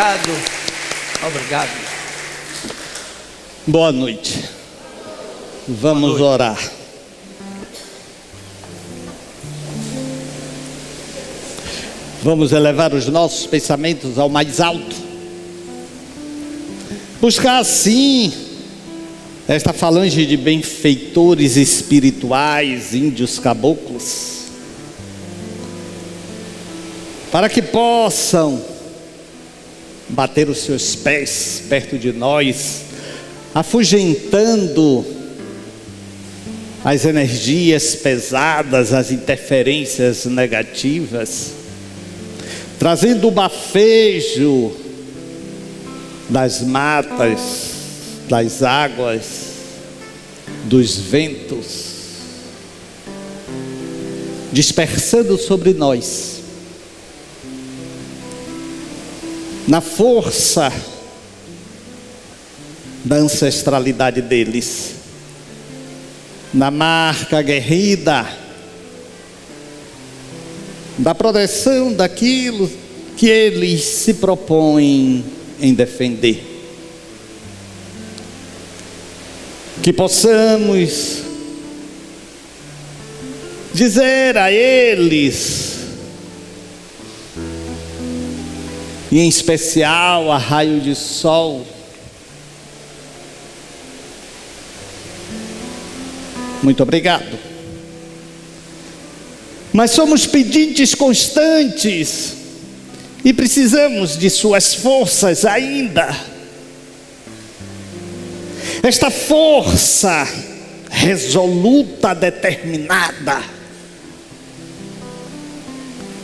obrigado. Obrigado. Boa noite. Vamos orar. Vamos elevar os nossos pensamentos ao mais alto. Buscar assim esta falange de benfeitores espirituais, índios caboclos, para que possam bater os seus pés perto de nós, afugentando as energias pesadas, as interferências negativas, trazendo o bafejo das matas, das águas, dos ventos, dispersando sobre nós, na força da ancestralidade deles, na marca aguerrida da proteção daquilo que eles se propõem em defender. Que possamos dizer a eles, e em especial a raio de sol, muito obrigado. Mas somos pedintes constantes e precisamos de suas forças ainda. Esta força resoluta, determinada,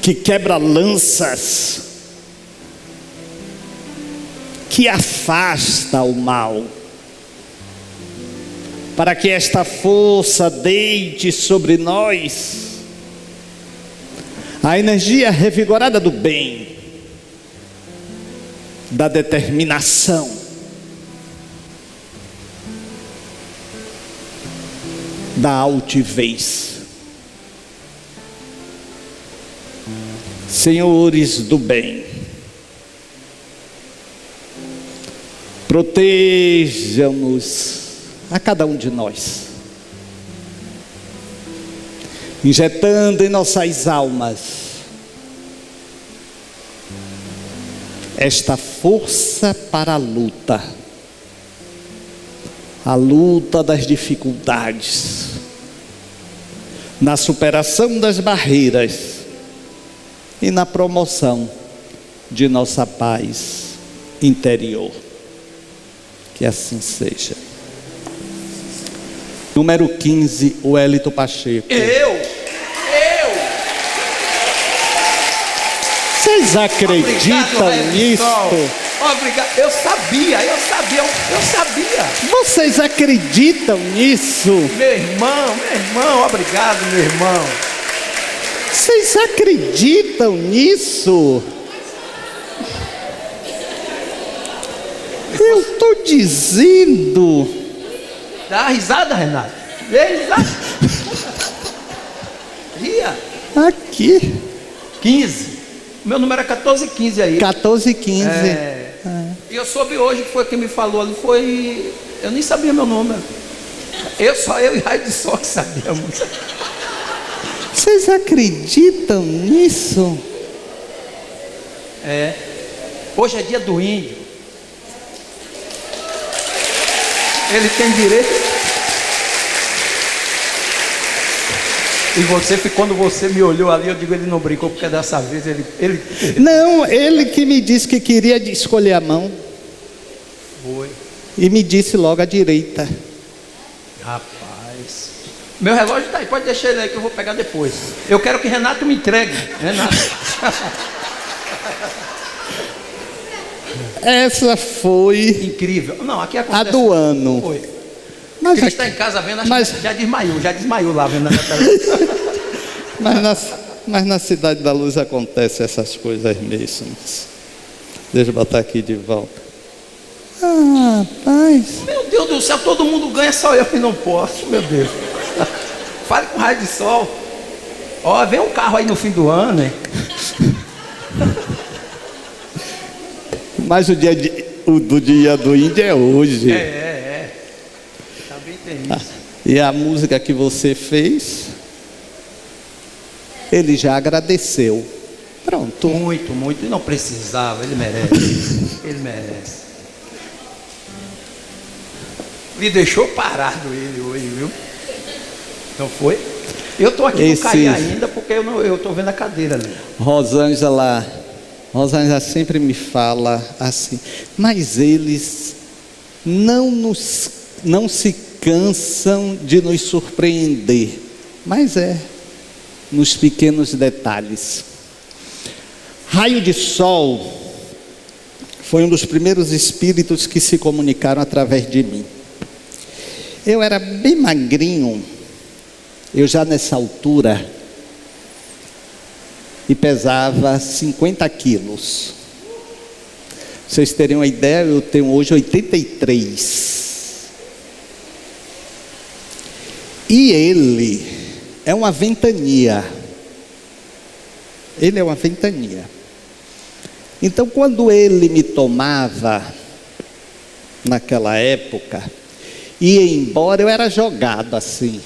que quebra lanças, que afasta o mal, para que esta força deite sobre nós a energia revigorada do bem, da determinação, da altivez. Senhores do bem, protejam-nos a cada um de nós, injetando em nossas almas esta força para a luta das dificuldades, na superação das barreiras e na promoção de nossa paz interior. Que assim seja. Número 15, o Wellington Pacheco. Eu. Vocês acreditam nisso? Obrigado. Eu sabia. Vocês acreditam nisso? Meu irmão, obrigado, meu irmão. Vocês acreditam nisso? Eu estou dizendo. Dá uma risada, Renato. Vê risada. Ria. Aqui. 15. Meu número é 1415 aí. 1415. E eu soube hoje que foi quem me falou ali. Eu nem sabia meu número. Eu e Raio de Sol que sabíamos. Vocês acreditam nisso? Hoje é dia do índio. Ele tem direito. E quando você me olhou ali, eu digo, ele não brincou, porque dessa vez ele... Não, ele que me disse que queria escolher a mão. Foi. E me disse logo a direita. Rapaz. Meu relógio tá aí, pode deixar ele aí que eu vou pegar depois. Eu quero que Renato me entregue. Renato. Essa foi incrível. Não, aqui acontece. A do ano. Foi. Mas Cris está em casa vendo, acho que já desmaiou lá vendo. Mas na Cidade da Luz acontece essas coisas mesmo. Deixa eu botar aqui de volta. Rapaz. Meu Deus do céu, todo mundo ganha, só eu que não posso, meu Deus. Fale com Raio de Sol. Ó, vem um carro aí no fim do ano, hein? Mas o do dia do índio é hoje. Também tem isso. E a música que você fez, ele já agradeceu. Pronto. Muito, muito. E não precisava, ele merece. Ele merece. Me deixou parado ele hoje, viu? Não foi? Eu estou aqui no cair ainda porque eu estou vendo a cadeira ali. Rosângela sempre me fala assim, mas eles não se cansam de nos surpreender. Mas nos pequenos detalhes. Raio de Sol foi um dos primeiros espíritos que se comunicaram através de mim. Eu era bem magrinho, eu já nessa altura, e pesava 50 quilos. Pra vocês terem uma ideia, eu tenho hoje 83. E ele é uma ventania. Ele é uma ventania. Então, quando ele me tomava, naquela época, ia embora, eu era jogado assim.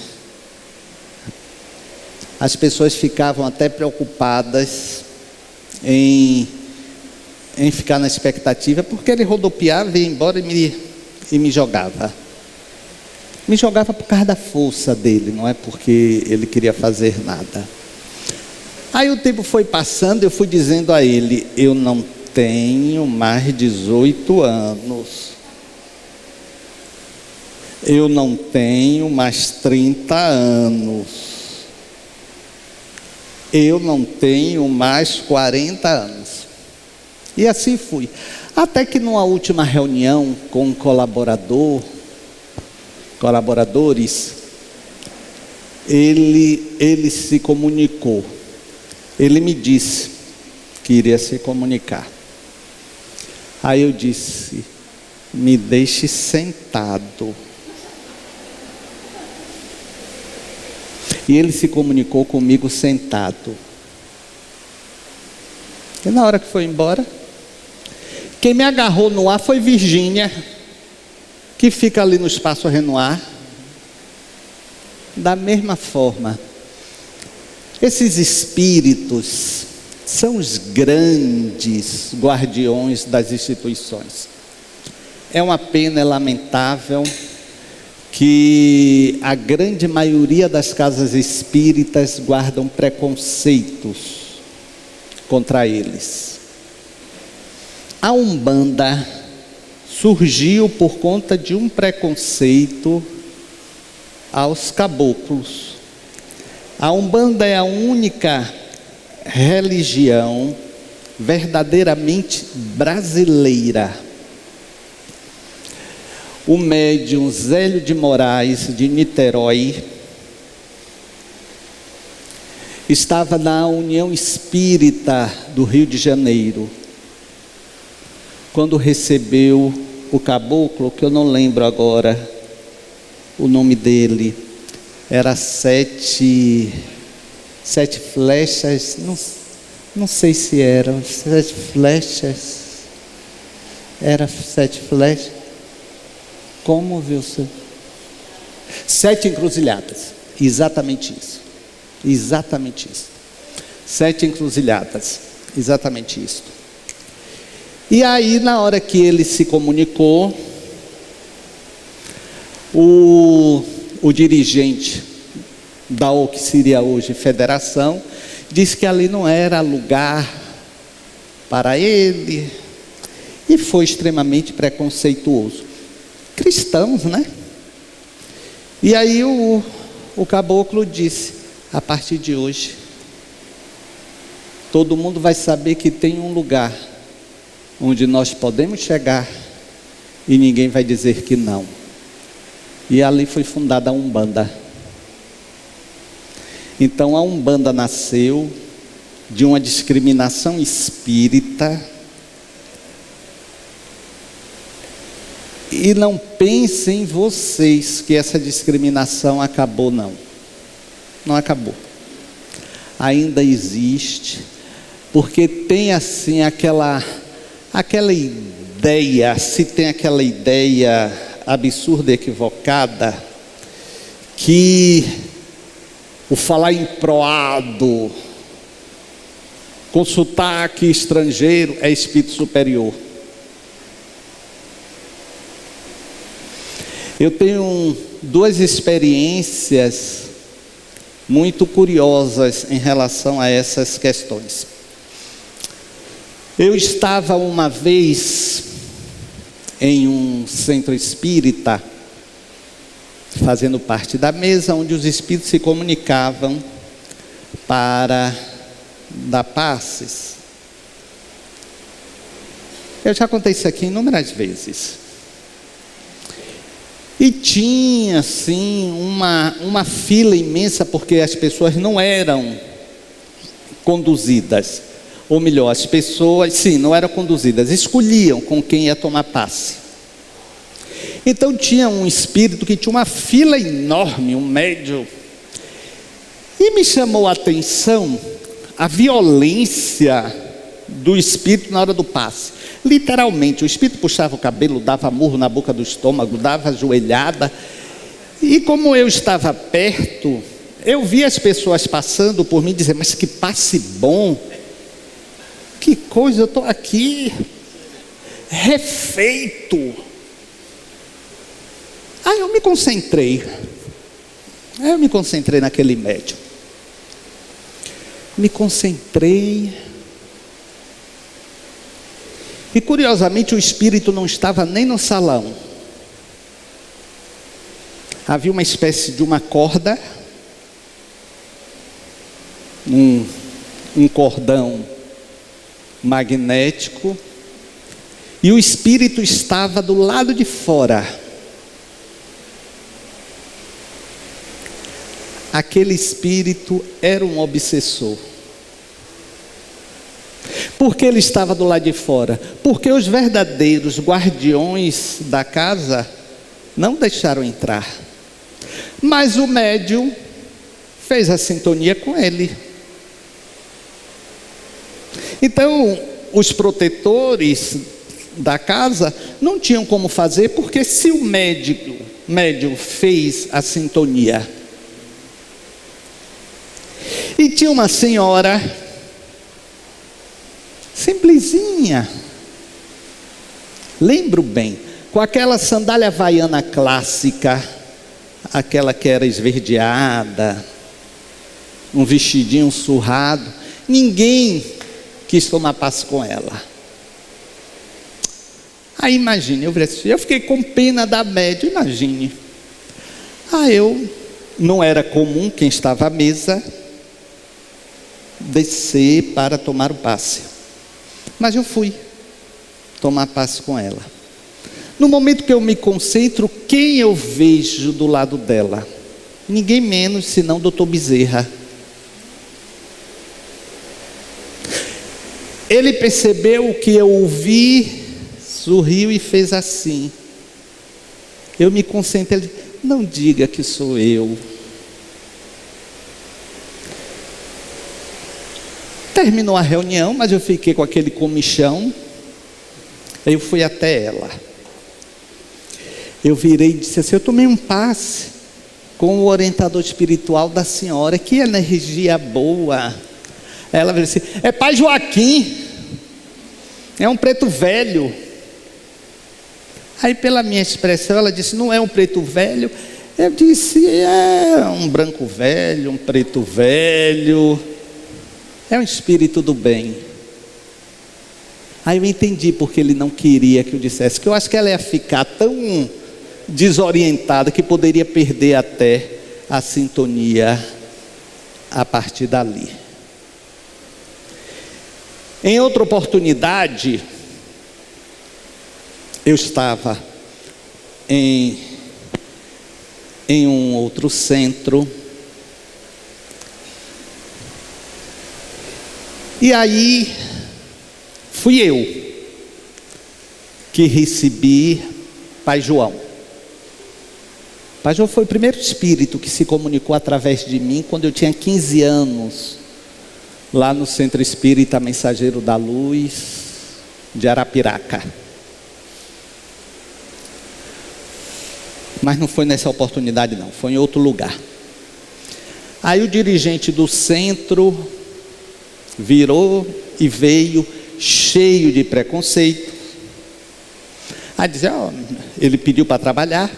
As pessoas ficavam até preocupadas em ficar na expectativa, porque ele rodopiava, ia embora e me jogava. Me jogava por causa da força dele, não é porque ele queria fazer nada. Aí o tempo foi passando, eu fui dizendo a ele, eu não tenho mais 18 anos. Eu não tenho mais 30 anos. Eu não tenho mais 40 anos. E assim fui. Até que numa última reunião com um colaboradores, ele se comunicou. Ele me disse que iria se comunicar. Aí eu disse, me deixe sentado. E ele se comunicou comigo sentado. E na hora que foi embora, quem me agarrou no ar foi Virgínia, que fica ali no Espaço Renoir. Da mesma forma, esses espíritos são os grandes guardiões das instituições. É uma pena, é lamentável que a grande maioria das casas espíritas guardam preconceitos contra eles. A Umbanda surgiu por conta de um preconceito aos caboclos. A Umbanda é a única religião verdadeiramente brasileira. O médium Zélio de Moraes, de Niterói, estava na União Espírita do Rio de Janeiro, quando recebeu o caboclo, que eu não lembro agora o nome dele, era sete flechas, não sei se eram 7 flechas, era 7 flechas, como viu você? 7 encruzilhadas, exatamente isso, 7 encruzilhadas, exatamente isso. E aí na hora que ele se comunicou, o dirigente da o que seria hoje federação, disse que ali não era lugar para ele, e foi extremamente preconceituoso. Cristãos, né? E aí o caboclo disse, a partir de hoje, todo mundo vai saber que tem um lugar onde nós podemos chegar e ninguém vai dizer que não. E ali foi fundada a Umbanda. Então a Umbanda nasceu de uma discriminação espírita. E não pensem vocês que essa discriminação acabou, não. Não acabou. Ainda existe, porque tem assim aquela ideia, se tem aquela ideia absurda, equivocada, que o falar emproado, com sotaque estrangeiro, é espírito superior. Eu tenho duas experiências muito curiosas em relação a essas questões. Eu estava uma vez em um centro espírita, fazendo parte da mesa onde os espíritos se comunicavam para dar passes. Eu já contei isso aqui inúmeras vezes. E tinha assim uma fila imensa, porque as pessoas não eram conduzidas. Ou melhor, as pessoas, sim, não eram conduzidas, escolhiam com quem ia tomar passe. Então tinha um espírito que tinha uma fila enorme, um médium. E me chamou a atenção a violência do espírito na hora do passe. Literalmente, o espírito puxava o cabelo, dava murro na boca do estômago, dava joelhada. E como eu estava perto, eu vi as pessoas passando por mim e dizer, mas que passe bom. Que coisa, eu estou aqui refeito. Aí eu me concentrei. Naquele médium. Me concentrei. E curiosamente o espírito não estava nem no salão. Havia uma espécie de uma corda, um cordão magnético, e o espírito estava do lado de fora. Aquele espírito era um obsessor. Por que ele estava do lado de fora? Porque os verdadeiros guardiões da casa não deixaram entrar. Mas o médium fez a sintonia com ele. Então, os protetores da casa não tinham como fazer, porque se o médium fez a sintonia. E tinha uma senhora simplesinha, lembro bem, com aquela sandália havaiana clássica, aquela que era esverdeada, um vestidinho surrado. Ninguém quis tomar passe com ela. Aí imagine, eu fiquei com pena da médium, imagine. Não era comum quem estava à mesa descer para tomar o passe. Mas eu fui tomar passe com ela. No momento que eu me concentro, quem eu vejo do lado dela? Ninguém menos senão o Dr. Bezerra. Ele percebeu o que eu ouvi, sorriu e fez assim. Eu me concentrei, ele disse, não diga que sou eu. Terminou a reunião, mas eu fiquei com aquele comichão. Aí eu fui até ela. Eu virei e disse assim, eu tomei um passe com o orientador espiritual da senhora, que energia boa. Ela veio assim, é Pai Joaquim, é um preto velho. Aí pela minha expressão ela disse, não é um preto velho. Eu disse, é um branco velho, um preto velho. É um espírito do bem. Aí eu entendi porque ele não queria que eu dissesse, que eu acho que ela ia ficar tão desorientada que poderia perder até a sintonia a partir dali. Em outra oportunidade, eu estava em um outro centro. E aí, fui eu que recebi Pai João. Pai João foi o primeiro espírito que se comunicou através de mim quando eu tinha 15 anos, lá no Centro Espírita Mensageiro da Luz de Arapiraca. Mas não foi nessa oportunidade não, foi em outro lugar. Aí o dirigente do centro virou e veio cheio de preconceito. Aí dizia, ele pediu para trabalhar.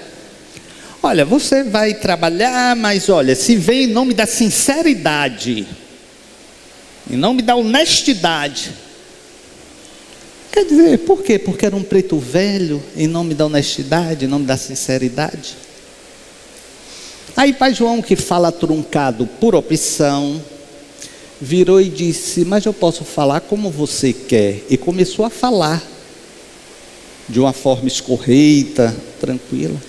Olha, você vai trabalhar, mas olha, se vem em nome da sinceridade, em nome da honestidade. Quer dizer, por quê? Porque era um preto velho, em nome da honestidade, em nome da sinceridade. Aí pai João, que fala truncado por opção, virou e disse, mas eu posso falar como você quer. E começou a falar, de uma forma escorreita, tranquila.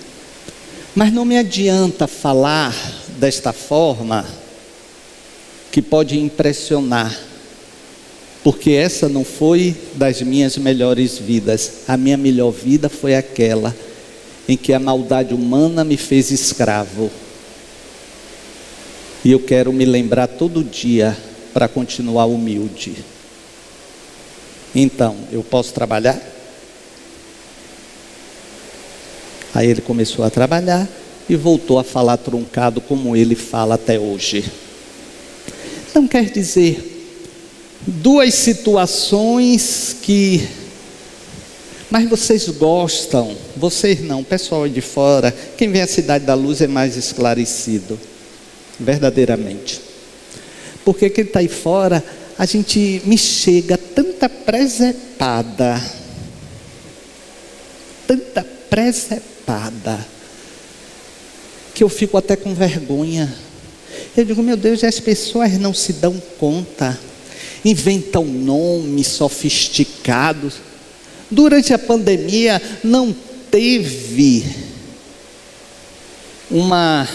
Mas não me adianta falar desta forma, que pode impressionar. Porque essa não foi das minhas melhores vidas. A minha melhor vida foi aquela em que a maldade humana me fez escravo. E eu quero me lembrar todo dia para continuar humilde. Então, eu posso trabalhar? Aí ele começou a trabalhar e voltou a falar truncado como ele fala até hoje. Não quer dizer, duas situações que... Mas vocês gostam, vocês não, o pessoal de fora, quem vem à Cidade da Luz é mais esclarecido, verdadeiramente. Porque quem está aí fora, a gente me chega tanta presepada, que eu fico até com vergonha. Eu digo, meu Deus, as pessoas não se dão conta, inventam nomes sofisticados. Durante a pandemia não teve uma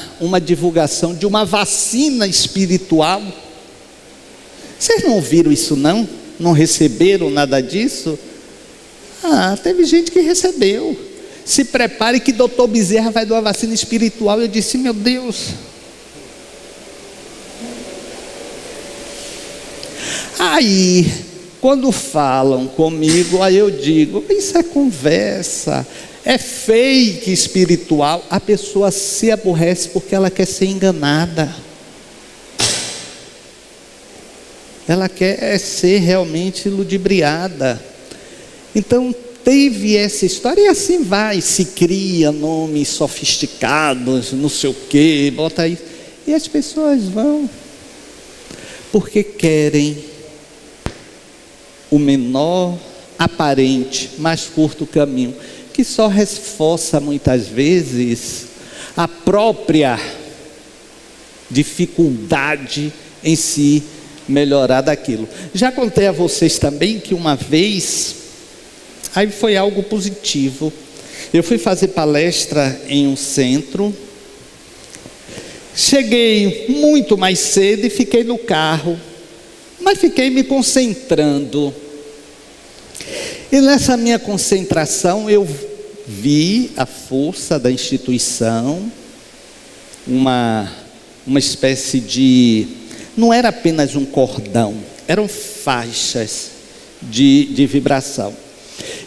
divulgação de uma vacina espiritual. Vocês não ouviram isso não? Não receberam nada disso? Teve gente que recebeu. Se prepare que Dr. Bezerra vai dar uma vacina espiritual. Eu disse, meu Deus. Aí, quando falam comigo, aí eu digo, isso é conversa, é fake espiritual. A pessoa se aborrece porque ela quer ser enganada. Ela quer ser realmente ludibriada. Então, teve essa história e assim vai, se cria nomes sofisticados, não sei o quê, bota aí. E as pessoas vão, porque querem o menor aparente, mais curto caminho, que só reforça muitas vezes a própria dificuldade em se melhorar daquilo. Já contei a vocês também que uma vez, aí foi algo positivo, eu fui fazer palestra em um centro, cheguei muito mais cedo e fiquei no carro, mas fiquei me concentrando. E nessa minha concentração eu vi a força da instituição, uma espécie de... Não era apenas um cordão, eram faixas de vibração.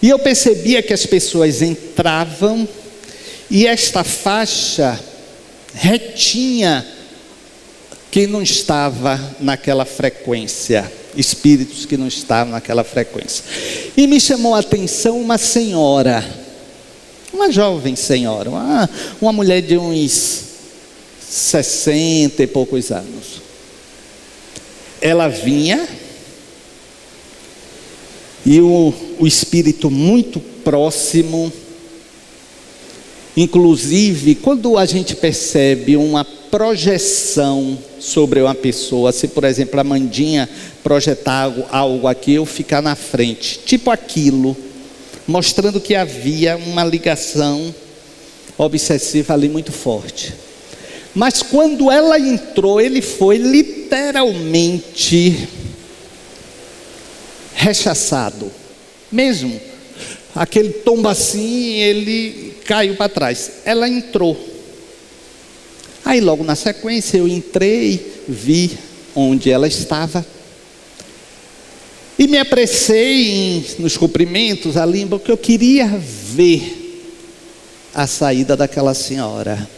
E eu percebia que as pessoas entravam e esta faixa retinha quem não estava naquela frequência, espíritos que não estavam naquela frequência. E me chamou a atenção uma senhora, uma jovem senhora, uma mulher de uns 60 e poucos anos. Ela vinha e o espírito muito próximo, inclusive quando a gente percebe uma projeção sobre uma pessoa, se por exemplo a Mandinha projetar algo aqui, eu ficar na frente, tipo aquilo, mostrando que havia uma ligação obsessiva ali muito forte. Mas quando ela entrou, ele foi literalmente rechaçado, mesmo, aquele tombo assim, ele caiu para trás. Ela entrou, aí logo na sequência eu entrei, vi onde ela estava e me apressei nos cumprimentos ali, porque eu queria ver a saída daquela senhora.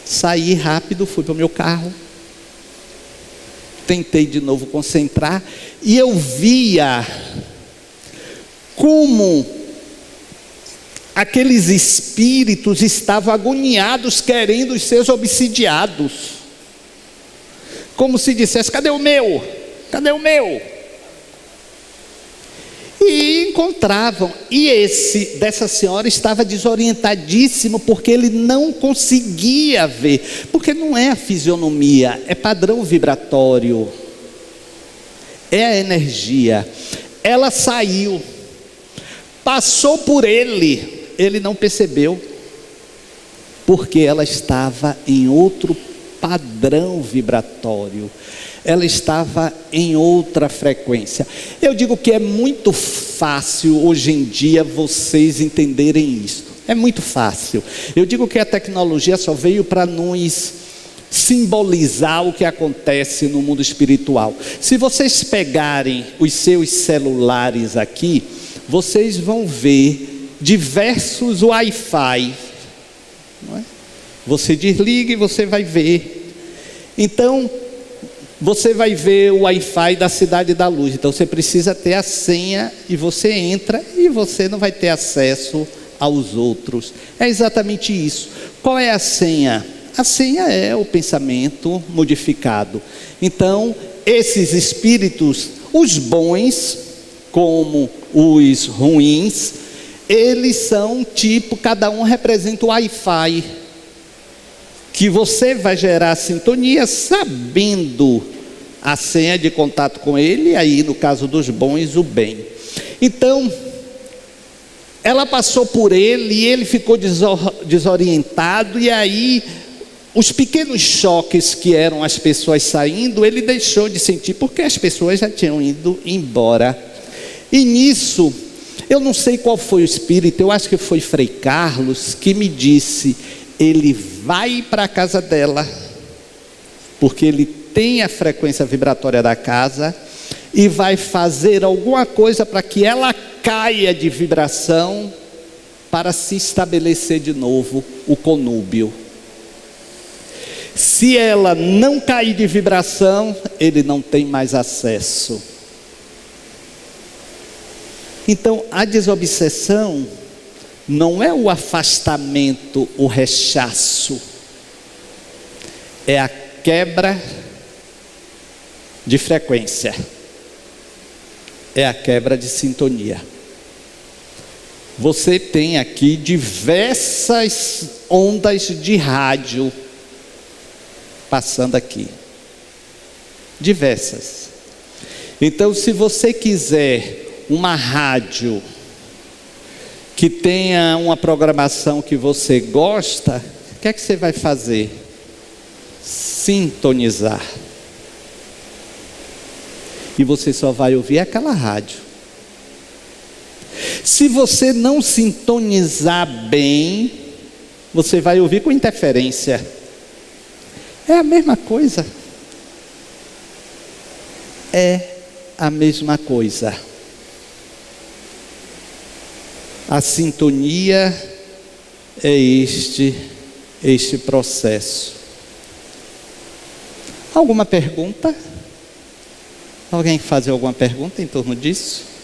Saí rápido, fui para o meu carro, tentei de novo concentrar, e eu via como aqueles espíritos estavam agoniados, querendo os seus obsidiados, como se dissesse: cadê o meu? Cadê o meu? E encontravam, e esse dessa senhora estava desorientadíssimo, porque ele não conseguia ver, porque não é a fisionomia, é padrão vibratório, é a energia. Ela saiu, passou por ele, ele não percebeu, porque ela estava em outro padrão vibratório, ela estava em outra frequência. Eu digo que é muito fácil hoje em dia vocês entenderem isso, é muito fácil. Eu digo que a tecnologia só veio para nos simbolizar o que acontece no mundo espiritual. Se vocês pegarem os seus celulares aqui, vocês vão ver diversos Wi-Fi, não é? Você desliga e você vai ver. Então, você vai ver o Wi-Fi da Cidade da Luz. Então você precisa ter a senha, e você entra e você não vai ter acesso aos outros. É exatamente isso. Qual é a senha? A senha é o pensamento modificado. Então, esses espíritos, os bons como os ruins, eles são tipo, cada um representa o Wi-Fi, que você vai gerar sintonia sabendo a senha de contato com ele, aí no caso dos bons, o bem. Então, ela passou por ele e ele ficou desorientado, e aí os pequenos choques que eram as pessoas saindo, ele deixou de sentir, porque as pessoas já tinham ido embora. E nisso, eu não sei qual foi o espírito, eu acho que foi Frei Carlos, que me disse: ele vai para a casa dela, porque ele tem a frequência vibratória da casa, e vai fazer alguma coisa para que ela caia de vibração, para se estabelecer de novo o conúbio. Se ela não cair de vibração, ele não tem mais acesso. Então, a desobsessão não é o afastamento, o rechaço, é a quebra de frequência, é a quebra de sintonia. Você tem aqui diversas ondas de rádio passando aqui, diversas. Então, se você quiser uma rádio que tenha uma programação que você gosta, o que é que você vai fazer? Sintonizar. E você só vai ouvir aquela rádio. Se você não sintonizar bem, você vai ouvir com interferência. É a mesma coisa. É a mesma coisa. A sintonia é este processo. Alguma pergunta? Alguém fazer alguma pergunta em torno disso?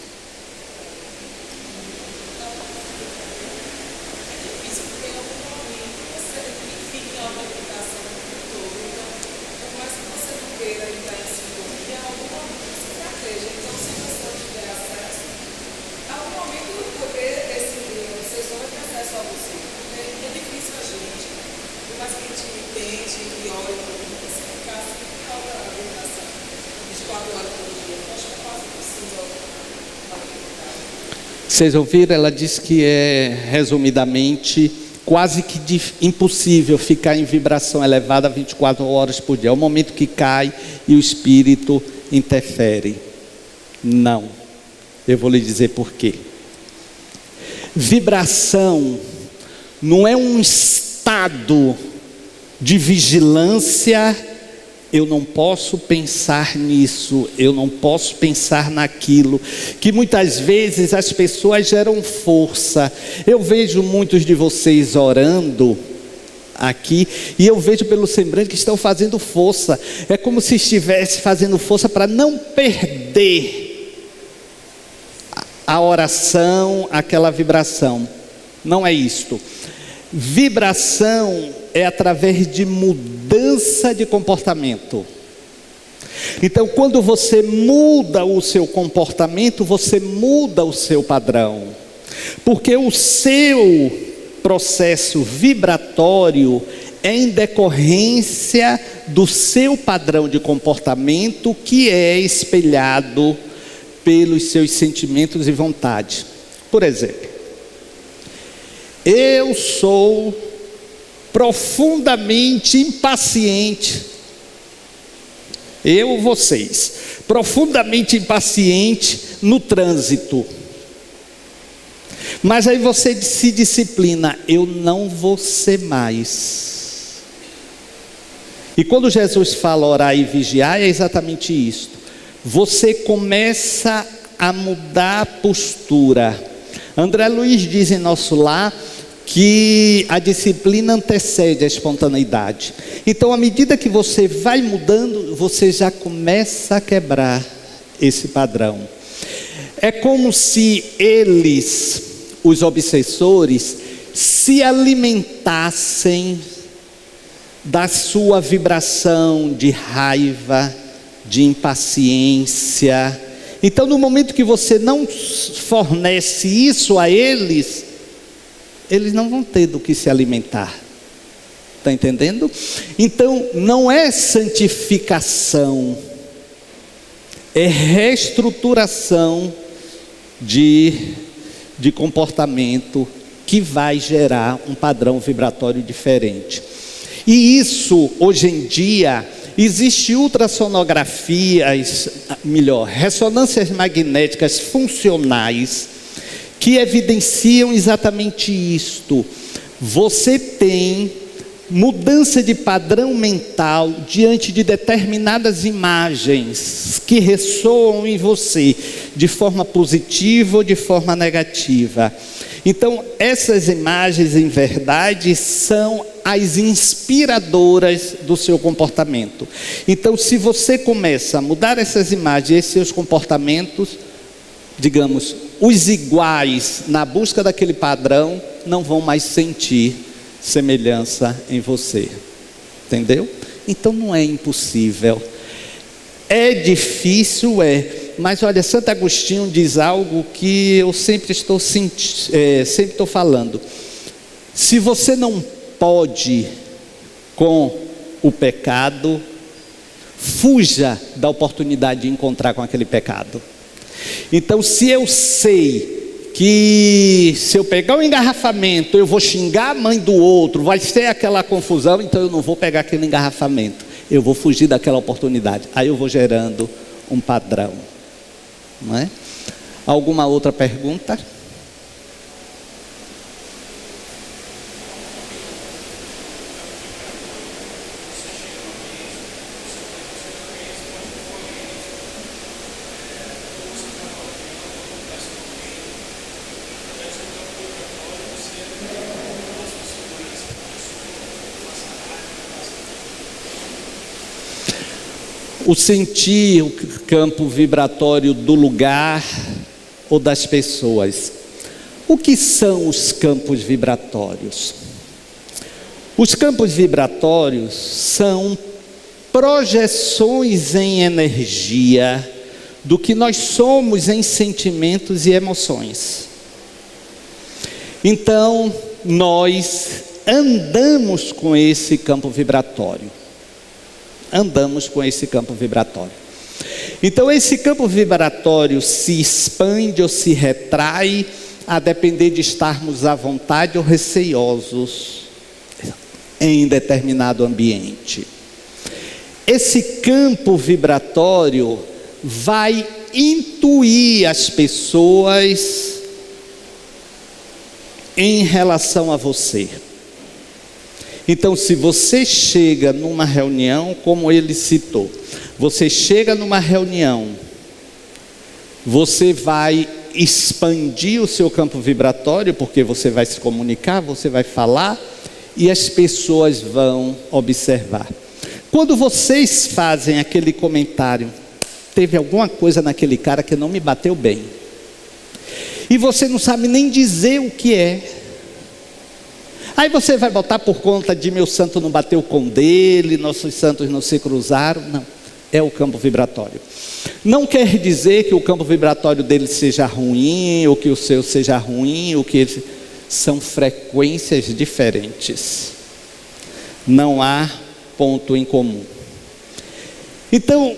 Vocês ouviram? Ela disse que é, resumidamente, quase que impossível ficar em vibração elevada 24 horas por dia. É o momento que cai e o espírito interfere. Não. Eu vou lhe dizer por quê. Vibração não é um estado de vigilância eu não posso pensar nisso, eu não posso pensar naquilo, que muitas vezes as pessoas geram força. Eu vejo muitos de vocês orando aqui, e eu vejo pelo semblante que estão fazendo força, é como se estivesse fazendo força para não perder a oração, aquela vibração. Não é isto. Vibração é através de mudança de comportamento. Então, quando você muda o seu comportamento, você muda o seu padrão, porque o seu processo vibratório é em decorrência do seu padrão de comportamento, que é espelhado pelos seus sentimentos e vontade. Por exemplo, eu sou profundamente impaciente. Vocês, profundamente impaciente no trânsito. Mas aí você se disciplina, eu não vou ser mais. E quando Jesus fala orar e vigiar, é exatamente isso. Você começa a mudar a postura. André Luiz diz em nosso lar que a disciplina antecede a espontaneidade. Então, à medida que você vai mudando, você já começa a quebrar esse padrão. É como se eles, os obsessores, se alimentassem da sua vibração de raiva, de impaciência. Então, no momento que você não fornece isso a eles, eles não vão ter do que se alimentar. Está entendendo? Então, não é santificação, é reestruturação de comportamento que vai gerar um padrão vibratório diferente. E isso, hoje em dia, existe ultrassonografias, ressonâncias magnéticas funcionais, que evidenciam exatamente isto. Você tem mudança de padrão mental diante de determinadas imagens que ressoam em você, de forma positiva ou de forma negativa. Então, essas imagens, em verdade, são as inspiradoras do seu comportamento. Então, se você começa a mudar essas imagens, esses seus comportamentos, digamos, os iguais na busca daquele padrão, não vão mais sentir semelhança em você. Entendeu? Então não é impossível. É difícil, mas olha, Santo Agostinho diz algo que eu sempre estou falando. Se você não pode com o pecado, fuja da oportunidade de encontrar com aquele pecado. Então, se eu sei que se eu pegar um engarrafamento, eu vou xingar a mãe do outro, vai ser aquela confusão, então eu não vou pegar aquele engarrafamento, eu vou fugir daquela oportunidade. Aí eu vou gerando um padrão, não é? Alguma outra pergunta? O sentir o campo vibratório do lugar ou das pessoas. O que são os campos vibratórios? Os campos vibratórios são projeções em energia do que nós somos em sentimentos e emoções. Então, nós andamos com esse campo vibratório. Então esse campo vibratório se expande ou se retrai a depender de estarmos à vontade ou receosos em determinado ambiente. Esse campo vibratório vai intuir as pessoas em relação a você. Então, se você chega numa reunião, como ele citou, você chega numa reunião, você vai expandir o seu campo vibratório, porque você vai se comunicar, você vai falar, e as pessoas vão observar. Quando vocês fazem aquele comentário, teve alguma coisa naquele cara que não me bateu bem, e você não sabe nem dizer o que é, aí você vai botar por conta de meu santo não bateu com dele, nossos santos não se cruzaram. Não, é o campo vibratório. Não quer dizer que o campo vibratório dele seja ruim, ou que o seu seja ruim, ou que eles... são frequências diferentes. Não há ponto em comum. Então,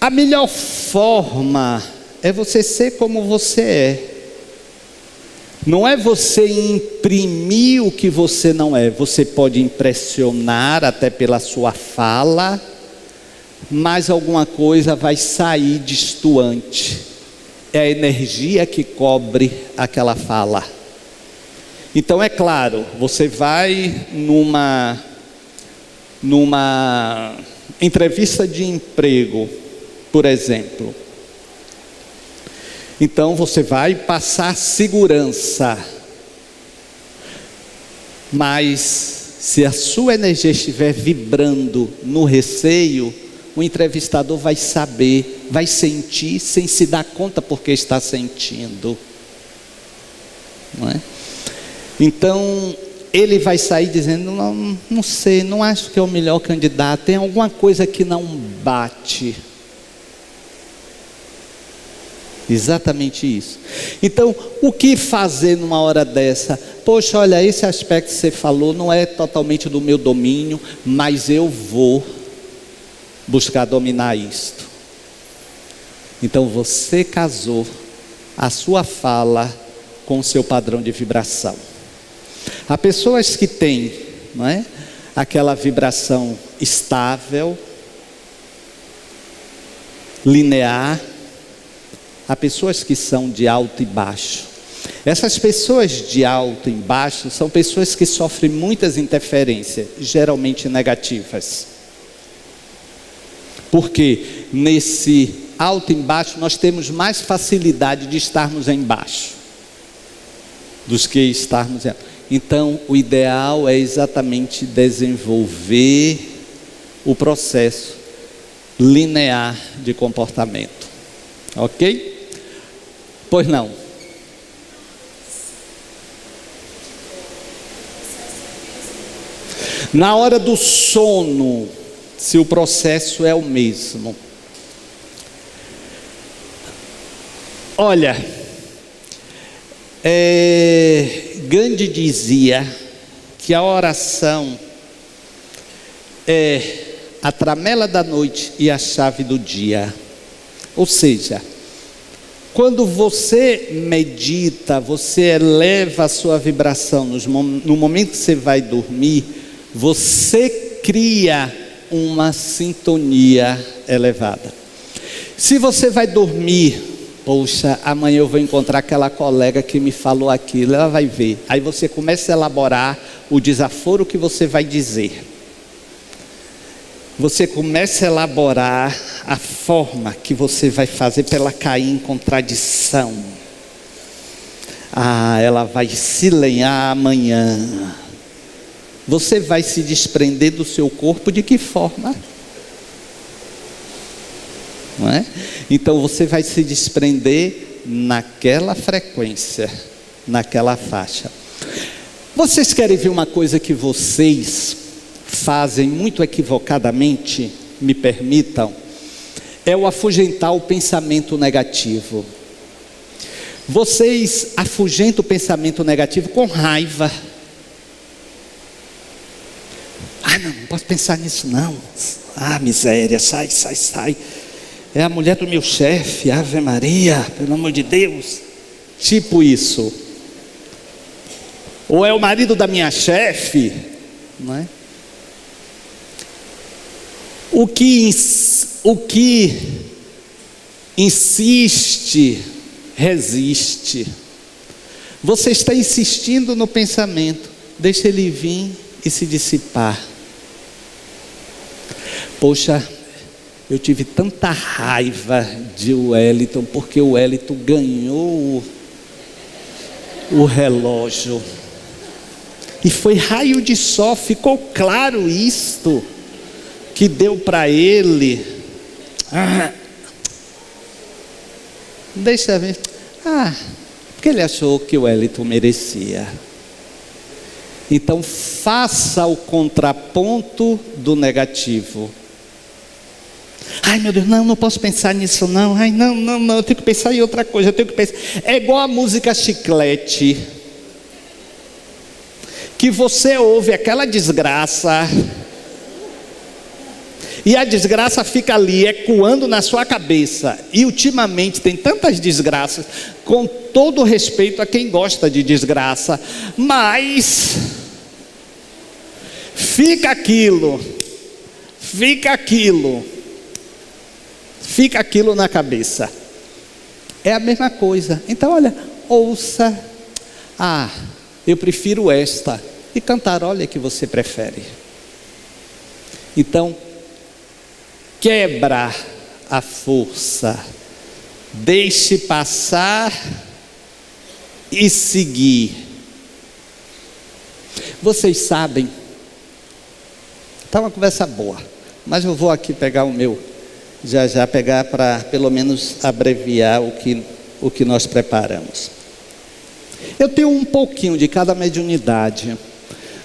a melhor forma é você ser como você é. Não é você imprimir o que você não é. Você pode impressionar até pela sua fala, mas alguma coisa vai sair destoante. É a energia que cobre aquela fala. Então é claro, você vai numa entrevista de emprego, por exemplo. Então você vai passar segurança, mas se a sua energia estiver vibrando no receio, o entrevistador vai saber, vai sentir sem se dar conta porque está sentindo, não é? Então ele vai sair dizendo, não sei, não acho que é o melhor candidato, tem alguma coisa que não bate. Exatamente isso. Então, o que fazer numa hora dessa? Poxa, olha, esse aspecto que você falou não é totalmente do meu domínio, mas eu vou buscar dominar isto. Então você casou a sua fala com o seu padrão de vibração. Há pessoas que têm, não é, aquela vibração estável, linear. Há pessoas que são de alto e baixo. Essas pessoas de alto e baixo são pessoas que sofrem muitas interferências, geralmente negativas. Porque nesse alto e baixo nós temos mais facilidade de estarmos embaixo dos que estarmos em alto. Então o ideal é exatamente desenvolver o processo linear de comportamento. Ok? Pois não. Na hora do sono, se o processo é o mesmo. Olha, Gandhi dizia que a oração é a tramela da noite e a chave do dia. Ou seja, quando você medita, você eleva a sua vibração, no momento que você vai dormir, você cria uma sintonia elevada. Se você vai dormir, poxa, amanhã eu vou encontrar aquela colega que me falou aquilo, ela vai ver. Aí você começa a elaborar o desaforo que você vai dizer. Você começa a elaborar a forma que você vai fazer para ela cair em contradição. Ela vai se lenhar amanhã. Você vai se desprender do seu corpo de que forma? Não é? Então você vai se desprender naquela frequência, naquela faixa. Vocês querem ver uma coisa que vocês fazem muito equivocadamente, me permitam, é o afugentar o pensamento negativo. Vocês afugentam o pensamento negativo com raiva. Não posso pensar nisso não. Miséria, sai. É a mulher do meu chefe, Ave Maria, pelo amor de Deus. Tipo isso. Ou é o marido da minha chefe, não é? O que insiste, resiste. Você está insistindo no pensamento, deixa ele vir e se dissipar. Poxa, eu tive tanta raiva de Wellington, porque o Wellington ganhou o relógio. E foi raio de sol, ficou claro isto, que deu para ele. Deixa eu ver. Porque ele achou que o Wellington merecia. Então faça o contraponto do negativo. Ai meu Deus, não posso pensar nisso não. Ai não, eu tenho que pensar em outra coisa. É igual a música Chiclete, que você ouve aquela desgraça e a desgraça fica ali ecoando na sua cabeça. E ultimamente tem tantas desgraças, com todo respeito a quem gosta de desgraça, mas fica aquilo na cabeça. É a mesma coisa. Então olha, ouça. Eu prefiro esta. E cantarolha que você prefere. Então quebra a força, deixe passar e seguir. Vocês sabem, está uma conversa boa, mas eu vou aqui pegar o meu, já pegar para pelo menos abreviar o que nós preparamos. Eu tenho um pouquinho de cada mediunidade,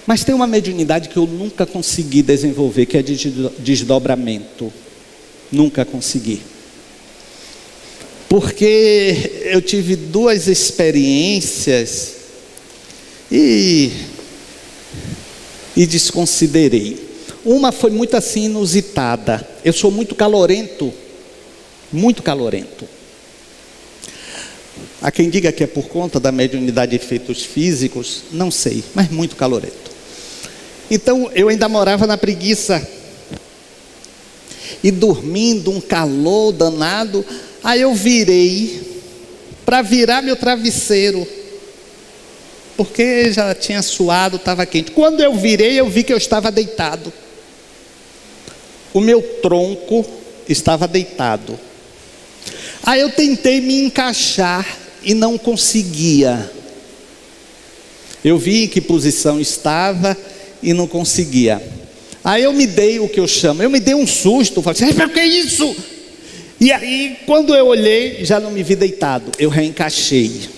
mas tem uma mediunidade que eu nunca consegui desenvolver, que é de desdobramento. Nunca consegui. Porque eu tive 2 experiências e desconsiderei. Uma foi muito assim inusitada. Eu sou muito calorento. Muito calorento. Há quem diga que é por conta da mediunidade de efeitos físicos, não sei, mas muito calorento. Então eu ainda morava na preguiça. E dormindo, um calor danado. Aí eu virei para virar meu travesseiro, porque já tinha suado, estava quente. Quando eu virei, eu vi que eu estava deitado. O meu tronco estava deitado. Aí eu tentei me encaixar e não conseguia. Eu vi em que posição estava e não conseguia. Aí eu me dei um susto, falei assim, que é isso? E aí quando eu olhei, já não me vi deitado, eu reencaixei.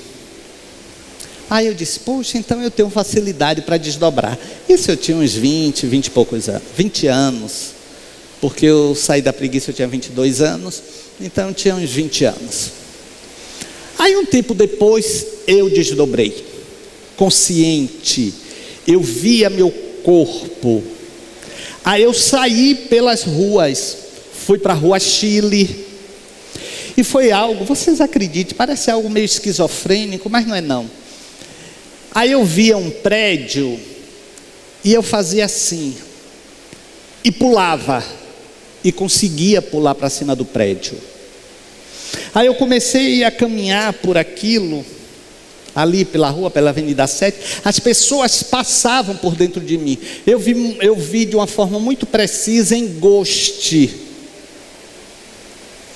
Aí eu disse, poxa, então eu tenho facilidade para desdobrar. Isso eu tinha uns 20 e poucos anos, 20 anos, porque eu saí da preguiça, eu tinha 22 anos, então eu tinha uns 20 anos. Aí um tempo depois, eu desdobrei, consciente, eu via meu corpo. Aí eu saí pelas ruas, fui para a rua Chile, e foi algo, vocês acreditem, parece algo meio esquizofrênico, mas não é não. Aí eu via um prédio, e eu fazia assim, e pulava, e conseguia pular para cima do prédio. Aí eu comecei a caminhar por aquilo, ali pela rua, pela Avenida 7, as pessoas passavam por dentro de mim. Eu vi de uma forma muito precisa engoste.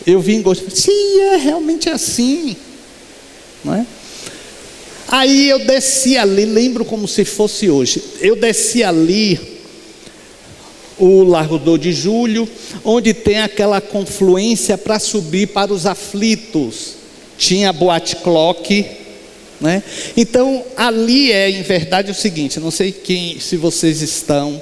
Eu vi engoste. Sim, realmente assim, não é? Aí eu desci ali, lembro como se fosse hoje. Eu desci ali, o Largo 2 de Julho, onde tem aquela confluência para subir para os Aflitos. Tinha a Boate Clock, né? Então ali em verdade o seguinte, não sei se vocês estão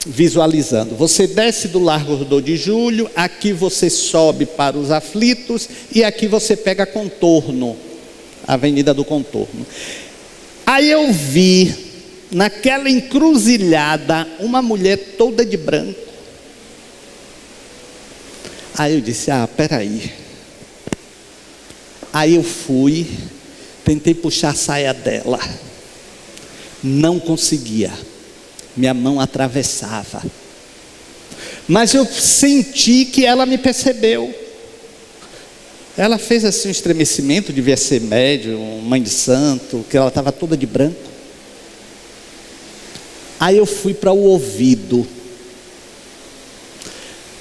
visualizando. Você desce do Largo 2 de Julho, aqui você sobe para os Aflitos e aqui você pega Contorno, a Avenida do Contorno. Aí eu vi naquela encruzilhada uma mulher toda de branco. Aí eu disse, peraí. Aí eu fui, tentei puxar a saia dela, não conseguia, minha mão atravessava, mas eu senti que ela me percebeu. Ela fez assim um estremecimento, devia ser médium, mãe de santo, que ela estava toda de branco. Aí eu fui para o ouvido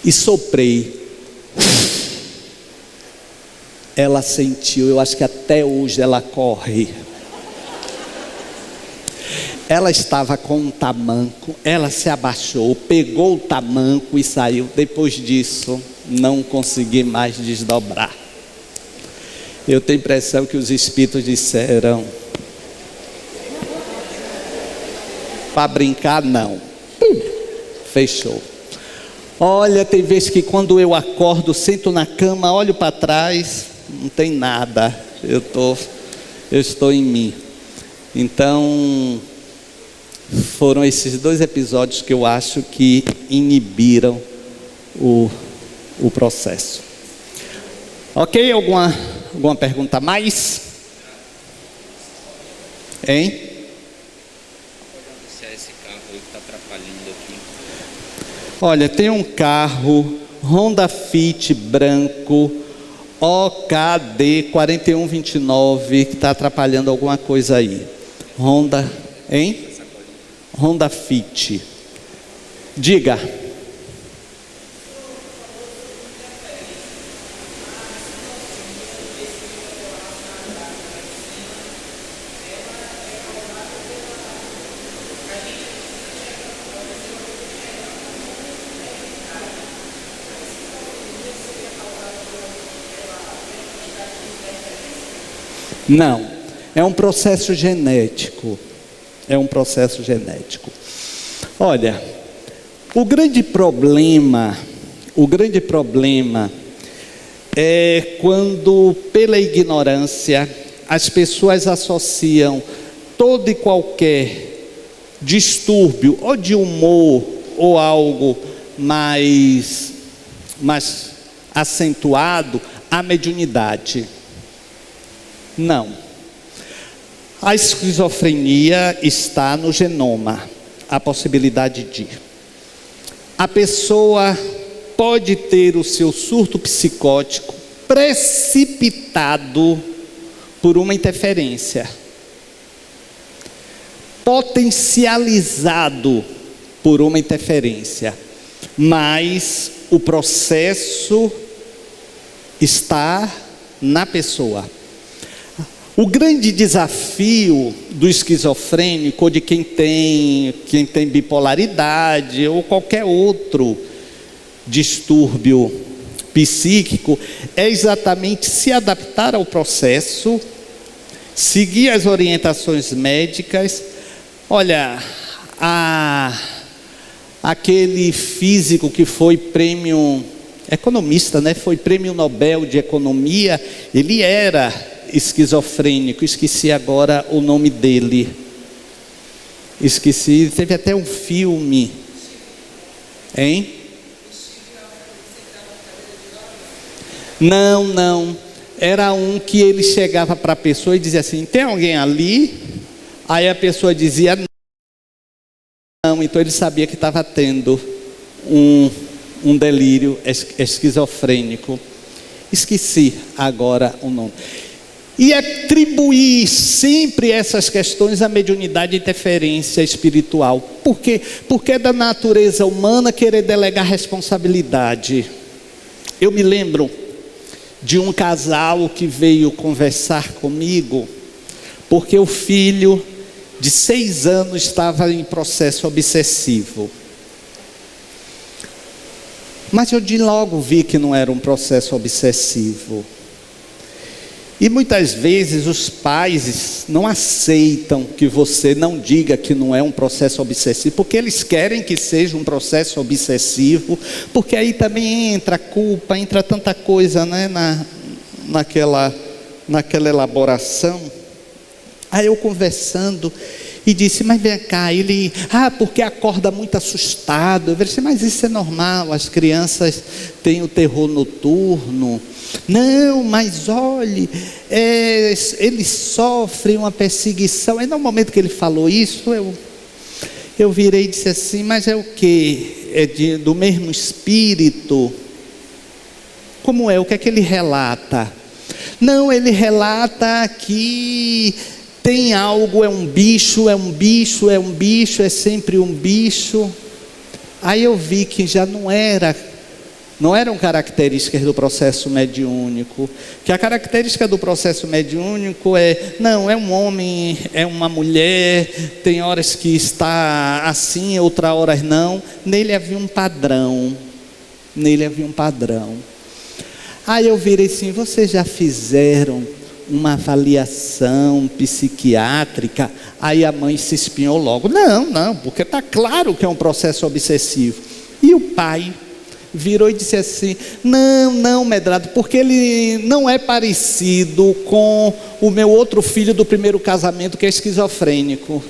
e soprei. Ela sentiu, eu acho que até hoje ela corre. Ela estava com um tamanco, ela se abaixou, pegou o tamanco e saiu. Depois disso, não consegui mais desdobrar. Eu tenho a impressão que os espíritos disseram: para brincar, não. Fechou. Olha, tem vezes que quando eu acordo, sento na cama, olho para trás, não tem nada. Eu estou em mim. Então, foram esses 2 episódios que eu acho que inibiram o processo. Ok? Alguma pergunta a mais? Hein? Esse carro aí que está atrapalhando aqui. Olha, tem um carro Honda Fit branco OKD 4129 que está atrapalhando alguma coisa aí. Honda, hein? Honda Fit. Diga. Não, é um processo genético. É um processo genético. Olha, o grande problema é quando, pela ignorância, as pessoas associam todo e qualquer distúrbio, ou de humor, ou algo mais acentuado, à mediunidade. Não. A esquizofrenia está no genoma, a possibilidade de. A pessoa pode ter o seu surto psicótico precipitado por uma interferência, potencializado por uma interferência, mas o processo está na pessoa. O grande desafio do esquizofrênico, ou de quem tem bipolaridade, ou qualquer outro distúrbio psíquico, é exatamente se adaptar ao processo, seguir as orientações médicas. Olha, aquele físico que foi prêmio, economista, né? Foi prêmio Nobel de Economia, ele era esquizofrênico, esqueci agora o nome dele. Esqueci, teve até um filme. Hein? Não. Era um que ele chegava para a pessoa e dizia assim: tem alguém ali? Aí a pessoa dizia não. Então ele sabia que estava tendo um delírio esquizofrênico. Esqueci agora o nome. E atribuir sempre essas questões à mediunidade e interferência espiritual. Por quê? Porque é da natureza humana querer delegar responsabilidade. Eu me lembro de um casal que veio conversar comigo, porque o filho de 6 anos estava em processo obsessivo. Mas eu de logo vi que não era um processo obsessivo. E muitas vezes os pais não aceitam que você não diga que não é um processo obsessivo, porque eles querem que seja um processo obsessivo, porque aí também entra a culpa, entra tanta coisa, né, naquela elaboração. Aí eu conversando e disse: mas vem cá, ele, porque acorda muito assustado. Eu disse: mas isso é normal, as crianças têm o terror noturno. Não, mas olhe, ele sofre uma perseguição. Aí no momento que ele falou isso, eu virei e disse assim: mas é o quê? É do mesmo espírito? Como é? O que é que ele relata? Não, ele relata que Tem algo, é um bicho, é um bicho, é um bicho, é sempre um bicho. Aí eu vi que já não eram características do processo mediúnico, que a característica do processo mediúnico é um homem, é uma mulher, tem horas que está assim, outras horas não. Nele havia um padrão, Aí eu virei assim: vocês já fizeram uma avaliação psiquiátrica? Aí a mãe se espinhou logo: não, porque está claro que é um processo obsessivo. E o pai virou e disse assim: não, Medrado, porque ele não é parecido com o meu outro filho do primeiro casamento, que é esquizofrênico.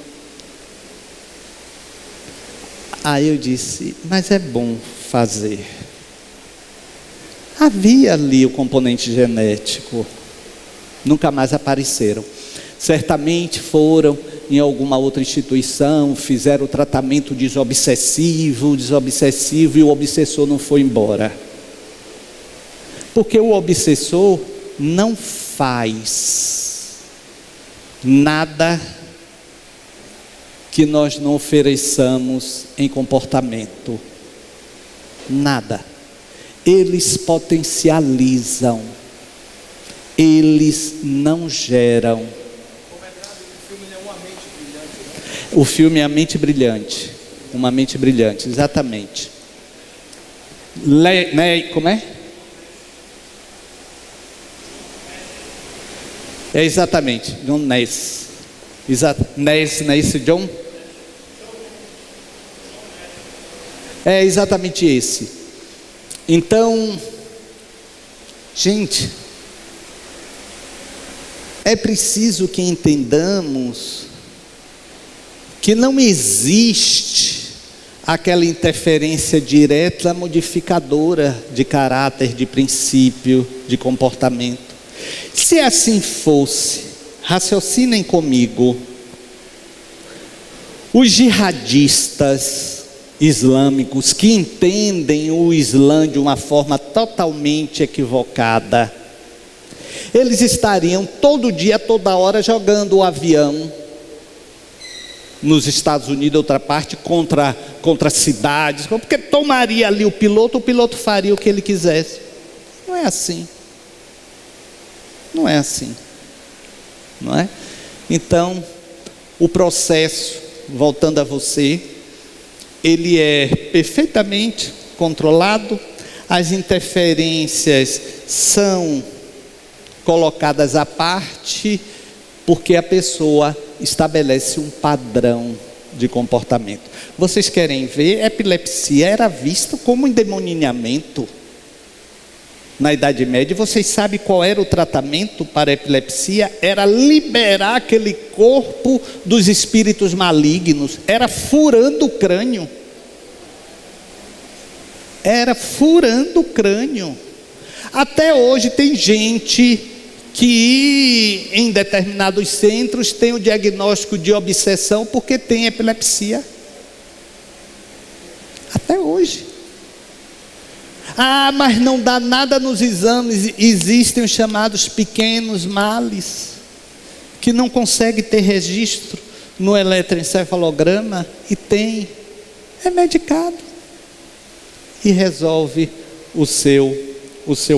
Aí eu disse: mas é bom fazer. Havia ali o componente genético. Nunca mais apareceram. Certamente foram em alguma outra instituição, fizeram o tratamento desobsessivo, e o obsessor não foi embora. Porque o obsessor não faz nada que nós não ofereçamos em comportamento. Nada. Eles potencializam. Eles não geram. O filme é A Mente Brilhante. Uma Mente Brilhante, exatamente. Como é? É exatamente, John Nash. Nash, não é isso, John? É exatamente esse. Então, gente, é preciso que entendamos que não existe aquela interferência direta modificadora de caráter, de princípio, de comportamento. Se assim fosse, raciocinem comigo, os jihadistas islâmicos que entendem o Islã de uma forma totalmente equivocada, eles estariam todo dia, toda hora jogando o avião nos Estados Unidos, outra parte, contra cidades, porque tomaria ali o piloto faria o que ele quisesse. Não é assim. Não é assim. Não é? Então, o processo, voltando a você, ele é perfeitamente controlado, as interferências são colocadas à parte, porque a pessoa estabelece um padrão de comportamento. Vocês querem ver? A epilepsia era vista como endemoninhamento na Idade Média. Vocês sabem qual era o tratamento para a epilepsia? Era liberar aquele corpo dos espíritos malignos. Era furando o crânio. Até hoje tem gente que em determinados centros tem o diagnóstico de obsessão porque tem epilepsia. Até hoje. Mas não dá nada nos exames. Existem os chamados pequenos males, que não consegue ter registro no eletroencefalograma, e tem. É medicado. E resolve o seu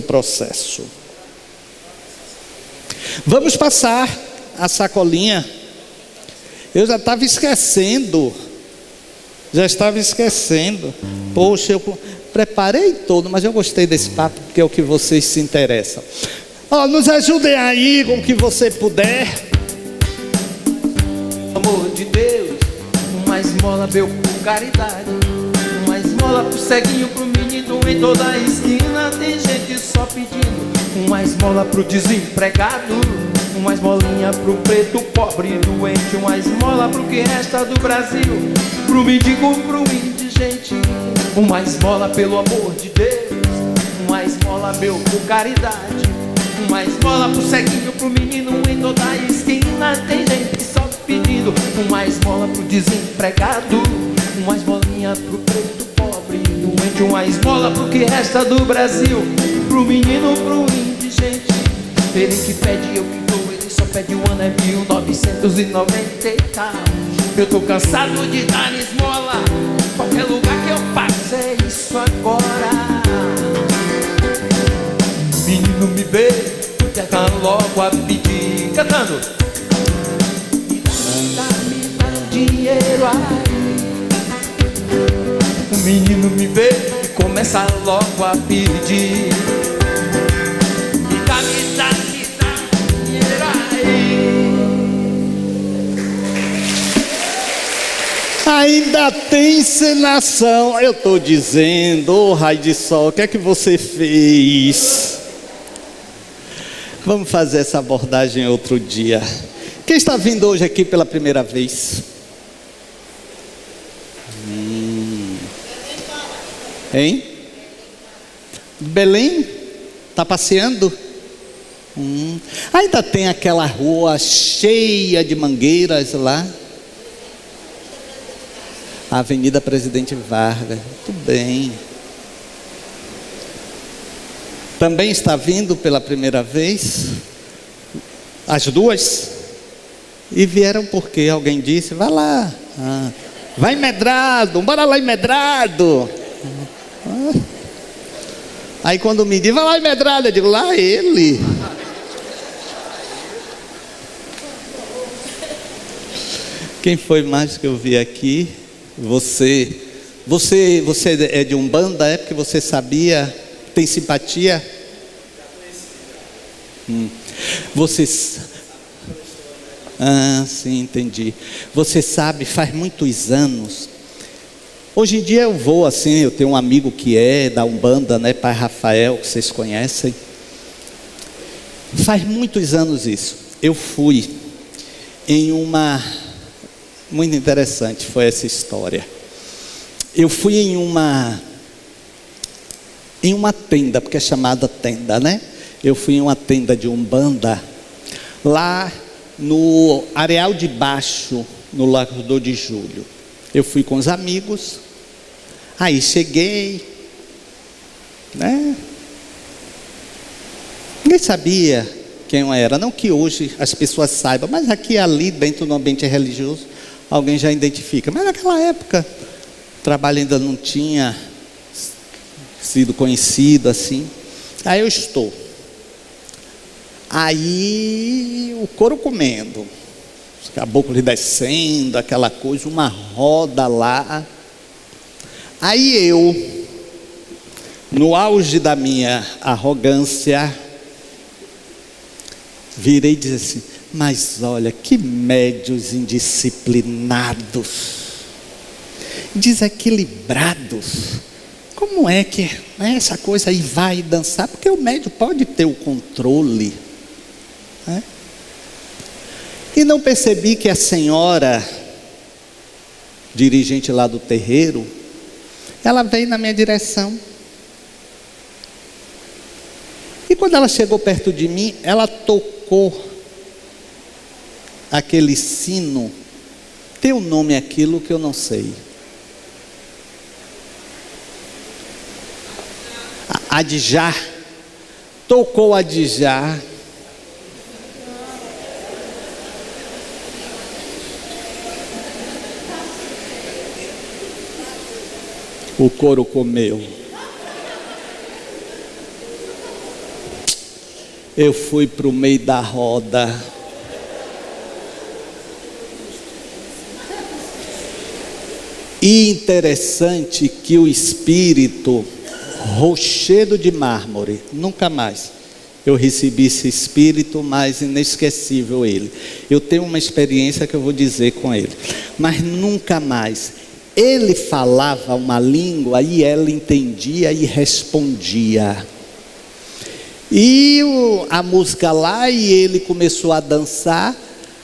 processo. Vamos passar a sacolinha. Eu já estava esquecendo. Poxa, eu preparei todo, mas eu gostei desse papo, porque é o que vocês se interessam. Nos ajudem aí com o que você puder. Amor de Deus, uma esmola meu por caridade, uma esmola pro ceguinho, pro menino em toda a esquina. Tem gente só pedindo uma esmola pro desempregado, uma esmolinha pro preto, pobre e doente, uma esmola pro que resta do Brasil, pro mendigo, pro indigente. Uma esmola pelo amor de Deus, uma esmola meu por caridade, uma esmola pro ceguinho, pro menino em toda a esquina. Tem gente só pedindo uma esmola pro desempregado, uma esmolinha pro preto, pobre e doente, uma esmola pro que resta do Brasil, pro menino, pro indigente. Ele que pede, eu que dou, ele só pede o ano é 1990 e tal. Eu tô cansado de dar esmola, qualquer lugar que eu passei, isso agora. Menino me vê, pega logo a pedir, cantando. Me dá dinheiro aí. O menino me vê e começa logo a pedir. Me dá dinheiro aí. Ainda tem encenação. Eu estou dizendo, ô raio de sol, o que é que você fez? Vamos fazer essa abordagem outro dia. Quem está vindo hoje aqui pela primeira vez? Hein? Belém? Está passeando? Ainda tem aquela rua cheia de mangueiras lá. A Avenida Presidente Vargas. Tudo bem. Também está vindo pela primeira vez? As duas? E vieram porque alguém disse, vai lá. Vai em Medrado, bora lá em Medrado. Aí quando me diz, vai lá em Medrado, eu digo, lá ele. Quem foi mais que eu vi aqui? Você é de Umbanda, é porque você sabia, tem simpatia? Você... sim, entendi. Você sabe, faz muitos anos. Hoje em dia eu vou assim, eu tenho um amigo que é da Umbanda, né, Pai Rafael, que vocês conhecem. Faz muitos anos isso. Eu fui em uma... Muito interessante foi essa história. Eu fui em uma tenda, porque é chamada tenda, né? Eu fui em uma tenda de Umbanda, lá no Areal de Baixo, no Largo de Julho. Eu fui com os amigos, aí cheguei, né? Ninguém sabia quem eu era, não que hoje as pessoas saibam, mas aqui e ali, dentro do ambiente religioso, alguém já identifica. Mas naquela época, o trabalho ainda não tinha sido conhecido assim. Aí eu estou. Aí o couro comendo, os caboclos descendo, aquela coisa, uma roda lá. Aí eu, no auge da minha arrogância, virei e disse assim, mas olha, que médios indisciplinados, desequilibrados. Como é que essa coisa aí vai dançar? Porque o médium pode ter o controle, né? E não percebi que a senhora, dirigente lá do terreiro, ela veio na minha direção. E quando ela chegou perto de mim, ela tocou aquele sino. Tem um nome aquilo que eu não sei. Adjar. Tocou adjar. O couro comeu. Eu fui para o meio da roda. E interessante que o espírito, rochedo de mármore, nunca mais eu recebi esse espírito, mais inesquecível ele. Eu tenho uma experiência que eu vou dizer com ele, mas nunca mais. Ele falava uma língua e ela entendia e respondia. E a música lá, e ele começou a dançar.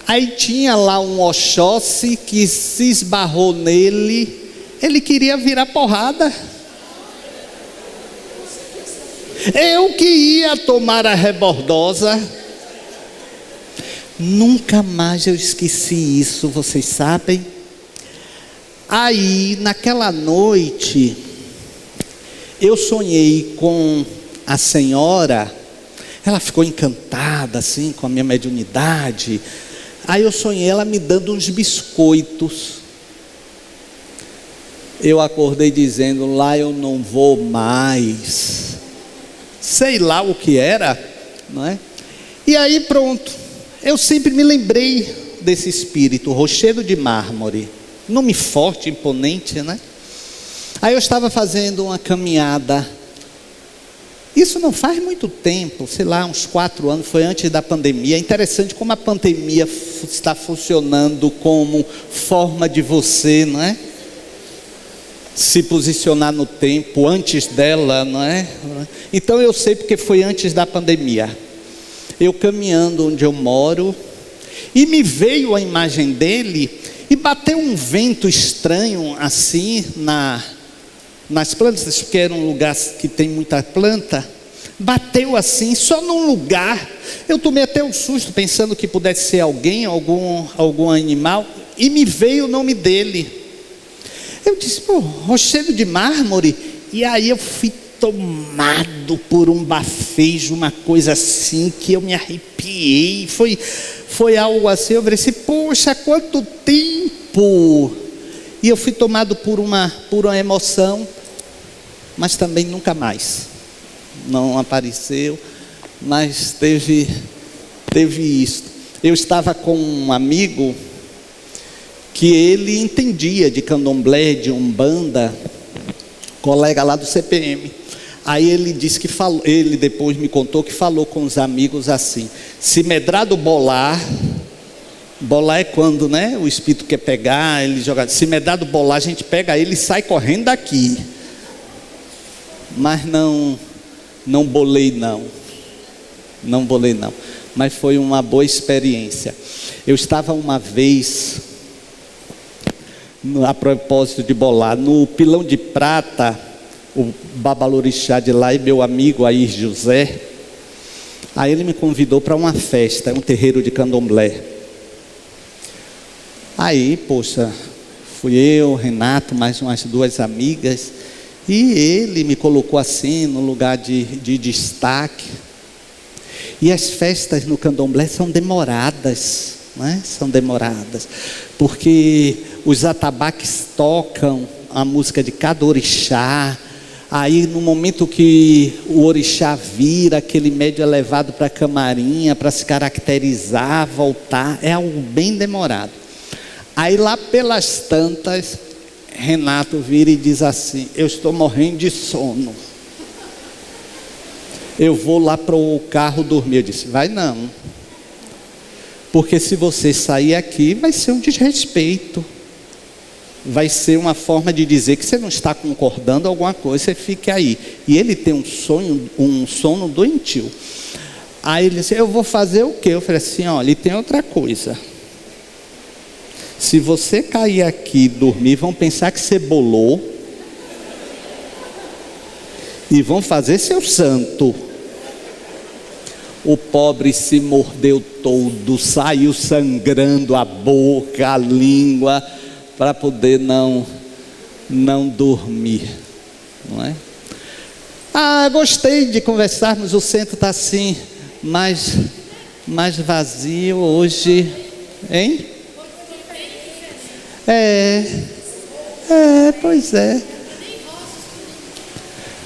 Aí tinha lá um Oxóssi que se esbarrou nele. Ele queria virar porrada. Eu que ia tomar a rebordosa. Nunca mais eu esqueci isso, vocês sabem. Aí naquela noite eu sonhei com a senhora Ela ficou encantada assim com a minha mediunidade. Aí eu sonhei ela me dando uns biscoitos. Eu acordei dizendo: lá eu não vou mais. Sei lá o que era, não é? E aí pronto, eu sempre me lembrei desse espírito, rochedo de mármore, nome forte, imponente, né? Aí eu estava fazendo uma caminhada, isso não faz muito tempo, sei lá, uns 4 anos, foi antes da pandemia. É interessante como a pandemia está funcionando como forma de você, não é? Se posicionar no tempo, antes dela, não é? Então eu sei porque foi antes da pandemia. Eu caminhando onde eu moro, e me veio a imagem dele, e bateu um vento estranho assim nas plantas, porque era um lugar que tem muita planta. Bateu assim, só num lugar. Eu tomei até um susto, pensando que pudesse ser alguém, algum animal, e me veio o nome dele. Eu disse: pô, rochedo de mármore. E aí eu fui tomado por um bafejo, uma coisa assim, que eu me arrepiei. Foi algo assim, eu falei assim: poxa, quanto tempo! E eu fui tomado por uma emoção, mas também nunca mais. Não apareceu, mas teve isso. Eu estava com um amigo que ele entendia de candomblé, de umbanda, colega lá do CPM. Aí ele disse que falou, ele depois me contou que falou com os amigos assim: se medrado bolar é quando, né, o espírito quer pegar, ele joga. Se medrado bolar, a gente pega ele e sai correndo daqui. Mas não bolei não, mas foi uma boa experiência. Eu estava uma vez, a propósito de bolar, no Pilão de Prata, o babalorixá de lá e meu amigo Air José. Aí ele me convidou para uma festa, um terreiro de candomblé. Aí, poxa, fui eu, Renato, mais umas 2 amigas, e ele me colocou assim no lugar de destaque. E as festas no candomblé são demoradas, né? São demoradas, porque os atabaques tocam a música de cada orixá. Aí no momento que o orixá vira, aquele médio é levado para a camarinha para se caracterizar, voltar, é algo bem demorado. Aí lá pelas tantas, Renato vira e diz assim: eu estou morrendo de sono, eu vou lá para o carro dormir. Eu disse: vai não, porque se você sair aqui vai ser um desrespeito, vai ser uma forma de dizer que você não está concordando alguma coisa, você fique aí. E ele tem um sono doentio. Aí ele disse: eu vou fazer o quê? Eu falei assim: olha, e tem outra coisa, se você cair aqui e dormir, vão pensar que você bolou e vão fazer seu santo. O pobre se mordeu todo, saiu sangrando a boca, a língua, para poder não dormir, não é? Gostei de conversarmos. O centro está assim, mais vazio hoje, hein? Pois é.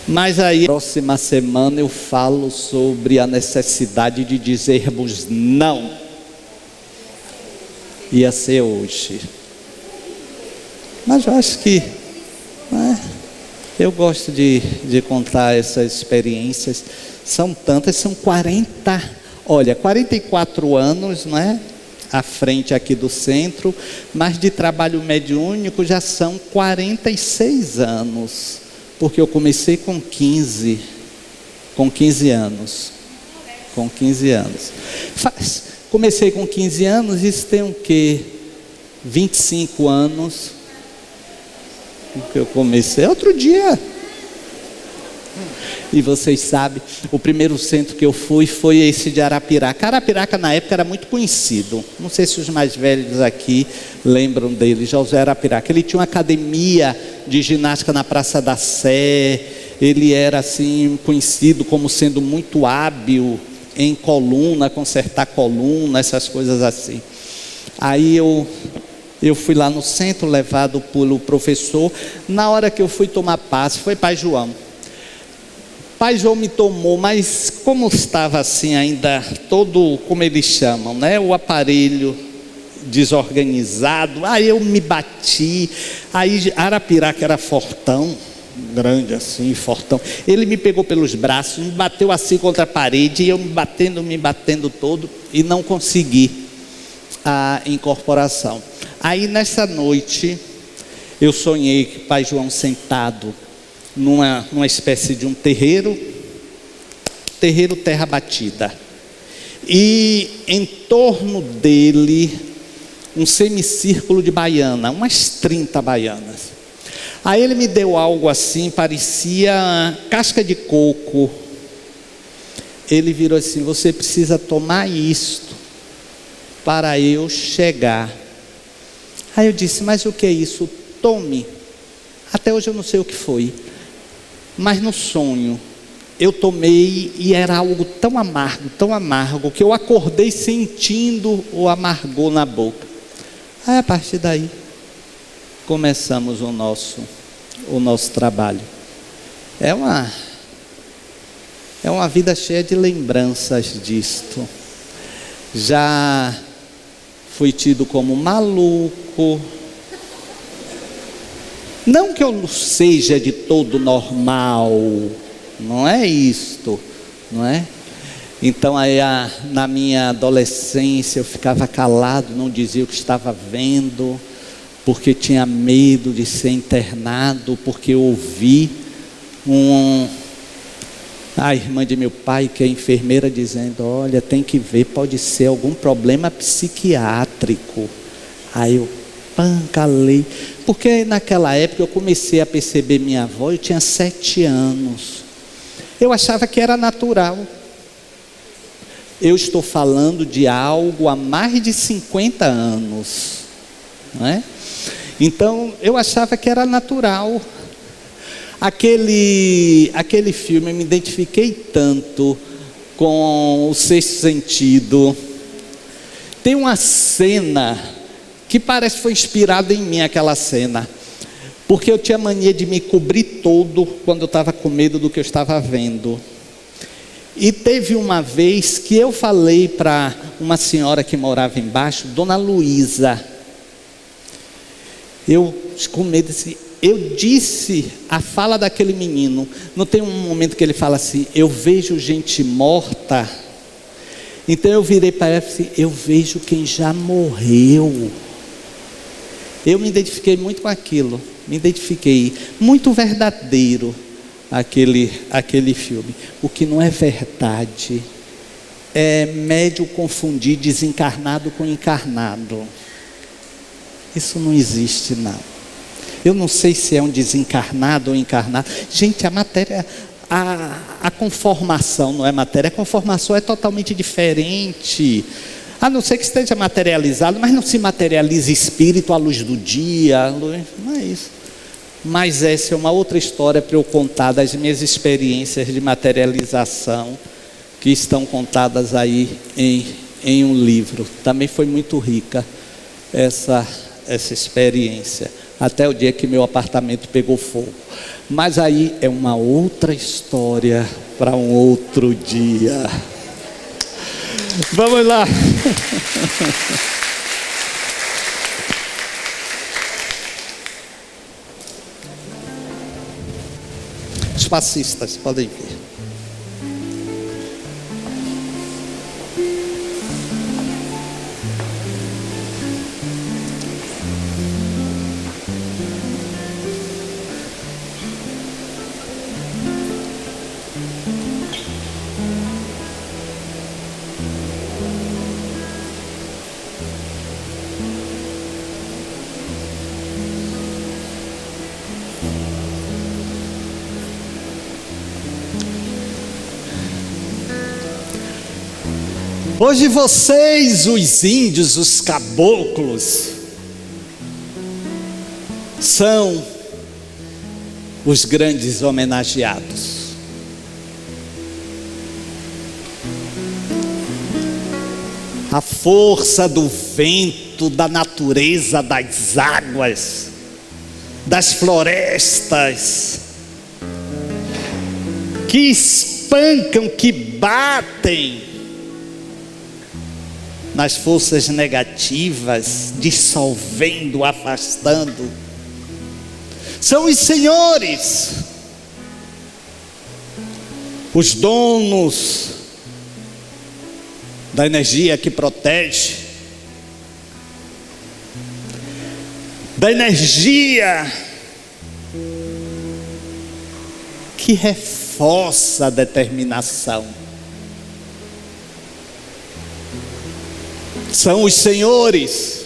Mas aí, próxima semana eu falo sobre a necessidade de dizermos não. Ia ser hoje. Mas eu acho que, né, eu gosto de contar essas experiências. São tantas, são 44 anos, não é? À frente aqui do centro, mas de trabalho mediúnico já são 46 anos, porque eu comecei com 15 anos. Comecei com 15 anos, isso tem o quê? 25 anos que eu comecei, outro dia. E vocês sabem, o primeiro centro que eu fui foi esse de Arapiraca. Arapiraca na época era muito conhecido, não sei se os mais velhos aqui lembram dele, José Arapiraca. Ele tinha uma academia de ginástica na Praça da Sé, ele era assim conhecido como sendo muito hábil em coluna, consertar coluna, essas coisas assim. Aí eu fui lá no centro, levado pelo professor. Na hora que eu fui tomar passe, foi Pai João. Pai João me tomou, mas como estava assim ainda todo, como eles chamam, né? O aparelho desorganizado, aí eu me bati. Aí Arapiraca era fortão, grande assim, fortão. Ele me pegou pelos braços, me bateu assim contra a parede, e eu me batendo todo, e não consegui a incorporação. Aí nessa noite eu sonhei que Pai João sentado numa espécie de um terreiro terra batida, e em torno dele um semicírculo de baiana, umas 30 baianas. Aí ele me deu algo assim, parecia casca de coco. Ele virou assim: você precisa tomar isto para eu chegar. Aí eu disse: mas o que é isso? Tome. Até hoje eu não sei o que foi, mas no sonho eu tomei e era algo tão amargo, que eu acordei sentindo o amargor na boca. Aí a partir daí começamos o nosso trabalho. É uma vida cheia de lembranças disto. Já fui tido como maluco. Não que eu seja de todo normal, não é isto, não é? Então aí na minha adolescência eu ficava calado, não dizia o que estava vendo, porque tinha medo de ser internado, porque eu ouvi a irmã de meu pai, que é enfermeira, dizendo: olha, tem que ver, pode ser algum problema psiquiátrico. Aí eu calei, porque naquela época eu comecei a perceber minha avó, eu tinha 7 anos, eu achava que era natural. Eu estou falando de algo há mais de 50 anos, não é? Então eu achava que era natural. Aquele filme, eu me identifiquei tanto com O Sexto Sentido. Tem uma cena que parece que foi inspirada em mim, aquela cena, porque eu tinha mania de me cobrir todo quando eu estava com medo do que eu estava vendo. E teve uma vez que eu falei para uma senhora que morava embaixo, Dona Luísa, eu com medo assim, eu disse a fala daquele menino. Não tem um momento que ele fala assim: eu vejo gente morta. Então eu virei para ela e disse: eu vejo quem já morreu. Eu me identifiquei muito com aquilo, me identifiquei, muito verdadeiro aquele filme. O que não é verdade é médio confundir desencarnado com encarnado. Isso não existe, não. Eu não sei se é um desencarnado ou encarnado. Gente, a matéria, a conformação não é matéria, a conformação é totalmente diferente. A não ser que esteja materializado, mas não se materializa espírito à luz do dia, não é isso. Mas essa é uma outra história para eu contar, das minhas experiências de materialização, que estão contadas aí em um livro. Também foi muito rica essa experiência, até o dia que meu apartamento pegou fogo. Mas aí é uma outra história para um outro dia. Vamos lá. Os passistas podem vir. Hoje vocês, os índios, os caboclos, são os grandes homenageados. a força do vento, da natureza, das águas, das florestas, que espancam, que batem nas forças negativas, dissolvendo, afastando. São os senhores, os donos da energia que protege, da energia que reforça a determinação. São os senhores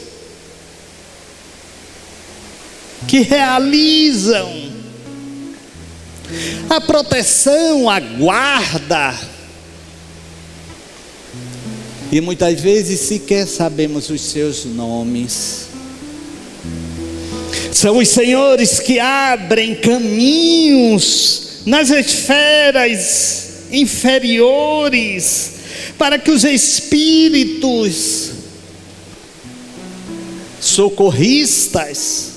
que realizam a proteção, a guarda. E muitas vezes sequer sabemos os seus nomes. São os senhores que abrem caminhos nas esferas inferiores para que os espíritos socorristas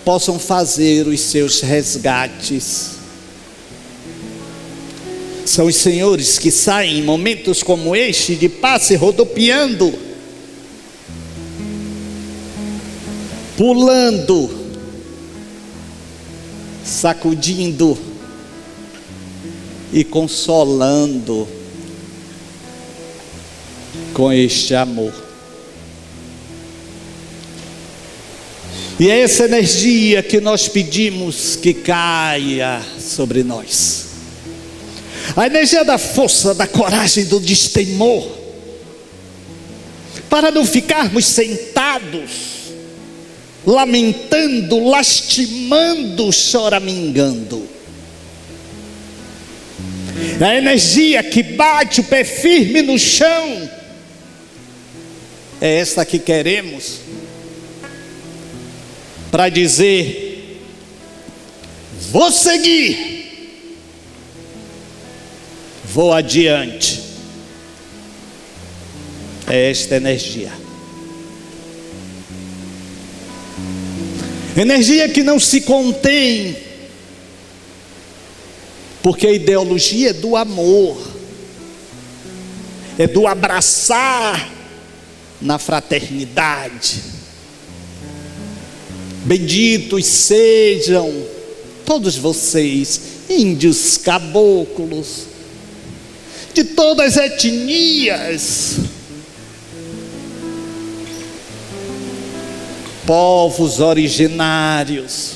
possam fazer os seus resgates. São os senhores que saem em momentos como este de passe rodopiando, pulando, sacudindo e consolando com este amor. E é essa energia que nós pedimos que caia sobre nós. A energia da força, da coragem, do destemor, para não ficarmos sentados, lamentando, lastimando, choramingando. A energia que bate o pé firme no chão, é esta que queremos, para dizer: vou seguir, vou adiante. É esta energia. Energia que não se contém, porque a ideologia é do amor, é do abraçar na fraternidade. Benditos sejam todos vocês, índios, caboclos, de todas as etnias, povos originários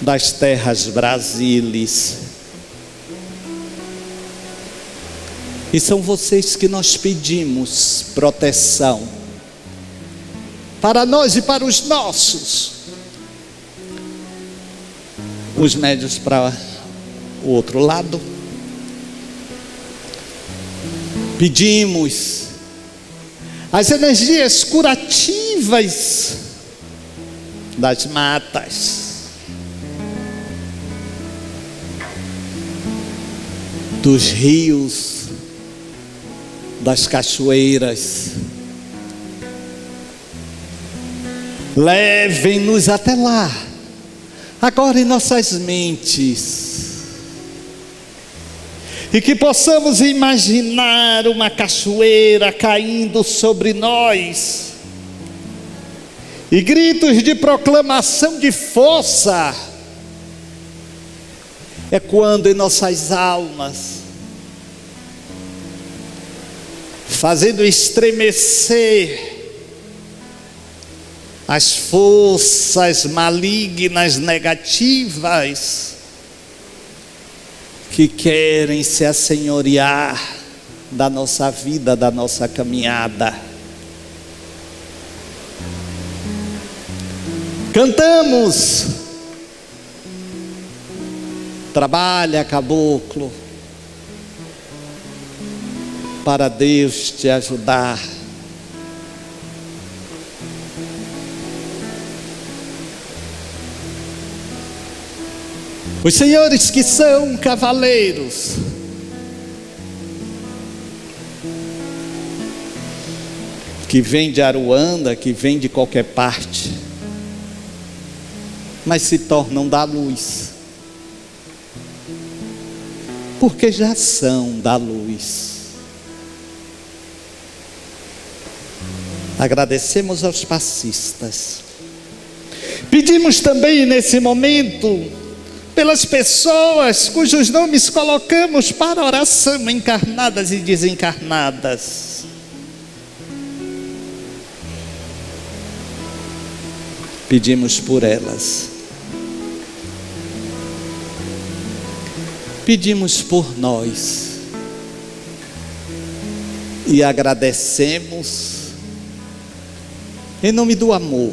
das terras brasileiras. E são vocês que nós pedimos proteção, para nós e para os nossos. Os médios para o outro lado. Pedimos as energias curativas das matas, dos rios, das cachoeiras. Levem-nos até lá, agora em nossas mentes, e que possamos imaginar uma cachoeira caindo sobre nós, e gritos de proclamação de força ecoando em nossas almas, fazendo estremecer as forças malignas, negativas, que querem se assenhorear da nossa vida, da nossa caminhada. Cantamos: trabalha, caboclo, para Deus te ajudar. Os senhores que são cavaleiros, que vem de Aruanda, que vem de qualquer parte, mas se tornam da luz, porque já são da luz. Agradecemos aos passistas. Pedimos também nesse momento pelas pessoas cujos nomes colocamos para oração, encarnadas e desencarnadas. Pedimos por elas. Pedimos por nós. E agradecemos em nome do amor,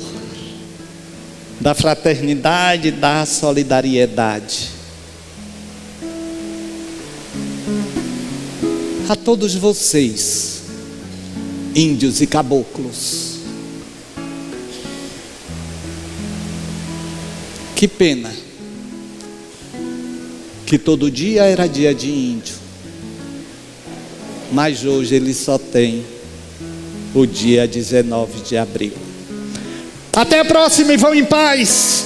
da fraternidade, da solidariedade. A todos vocês, índios e caboclos. Que pena que todo dia era dia de índio, mas hoje ele só tem o dia 19 de abril. Até a próxima e vão em paz.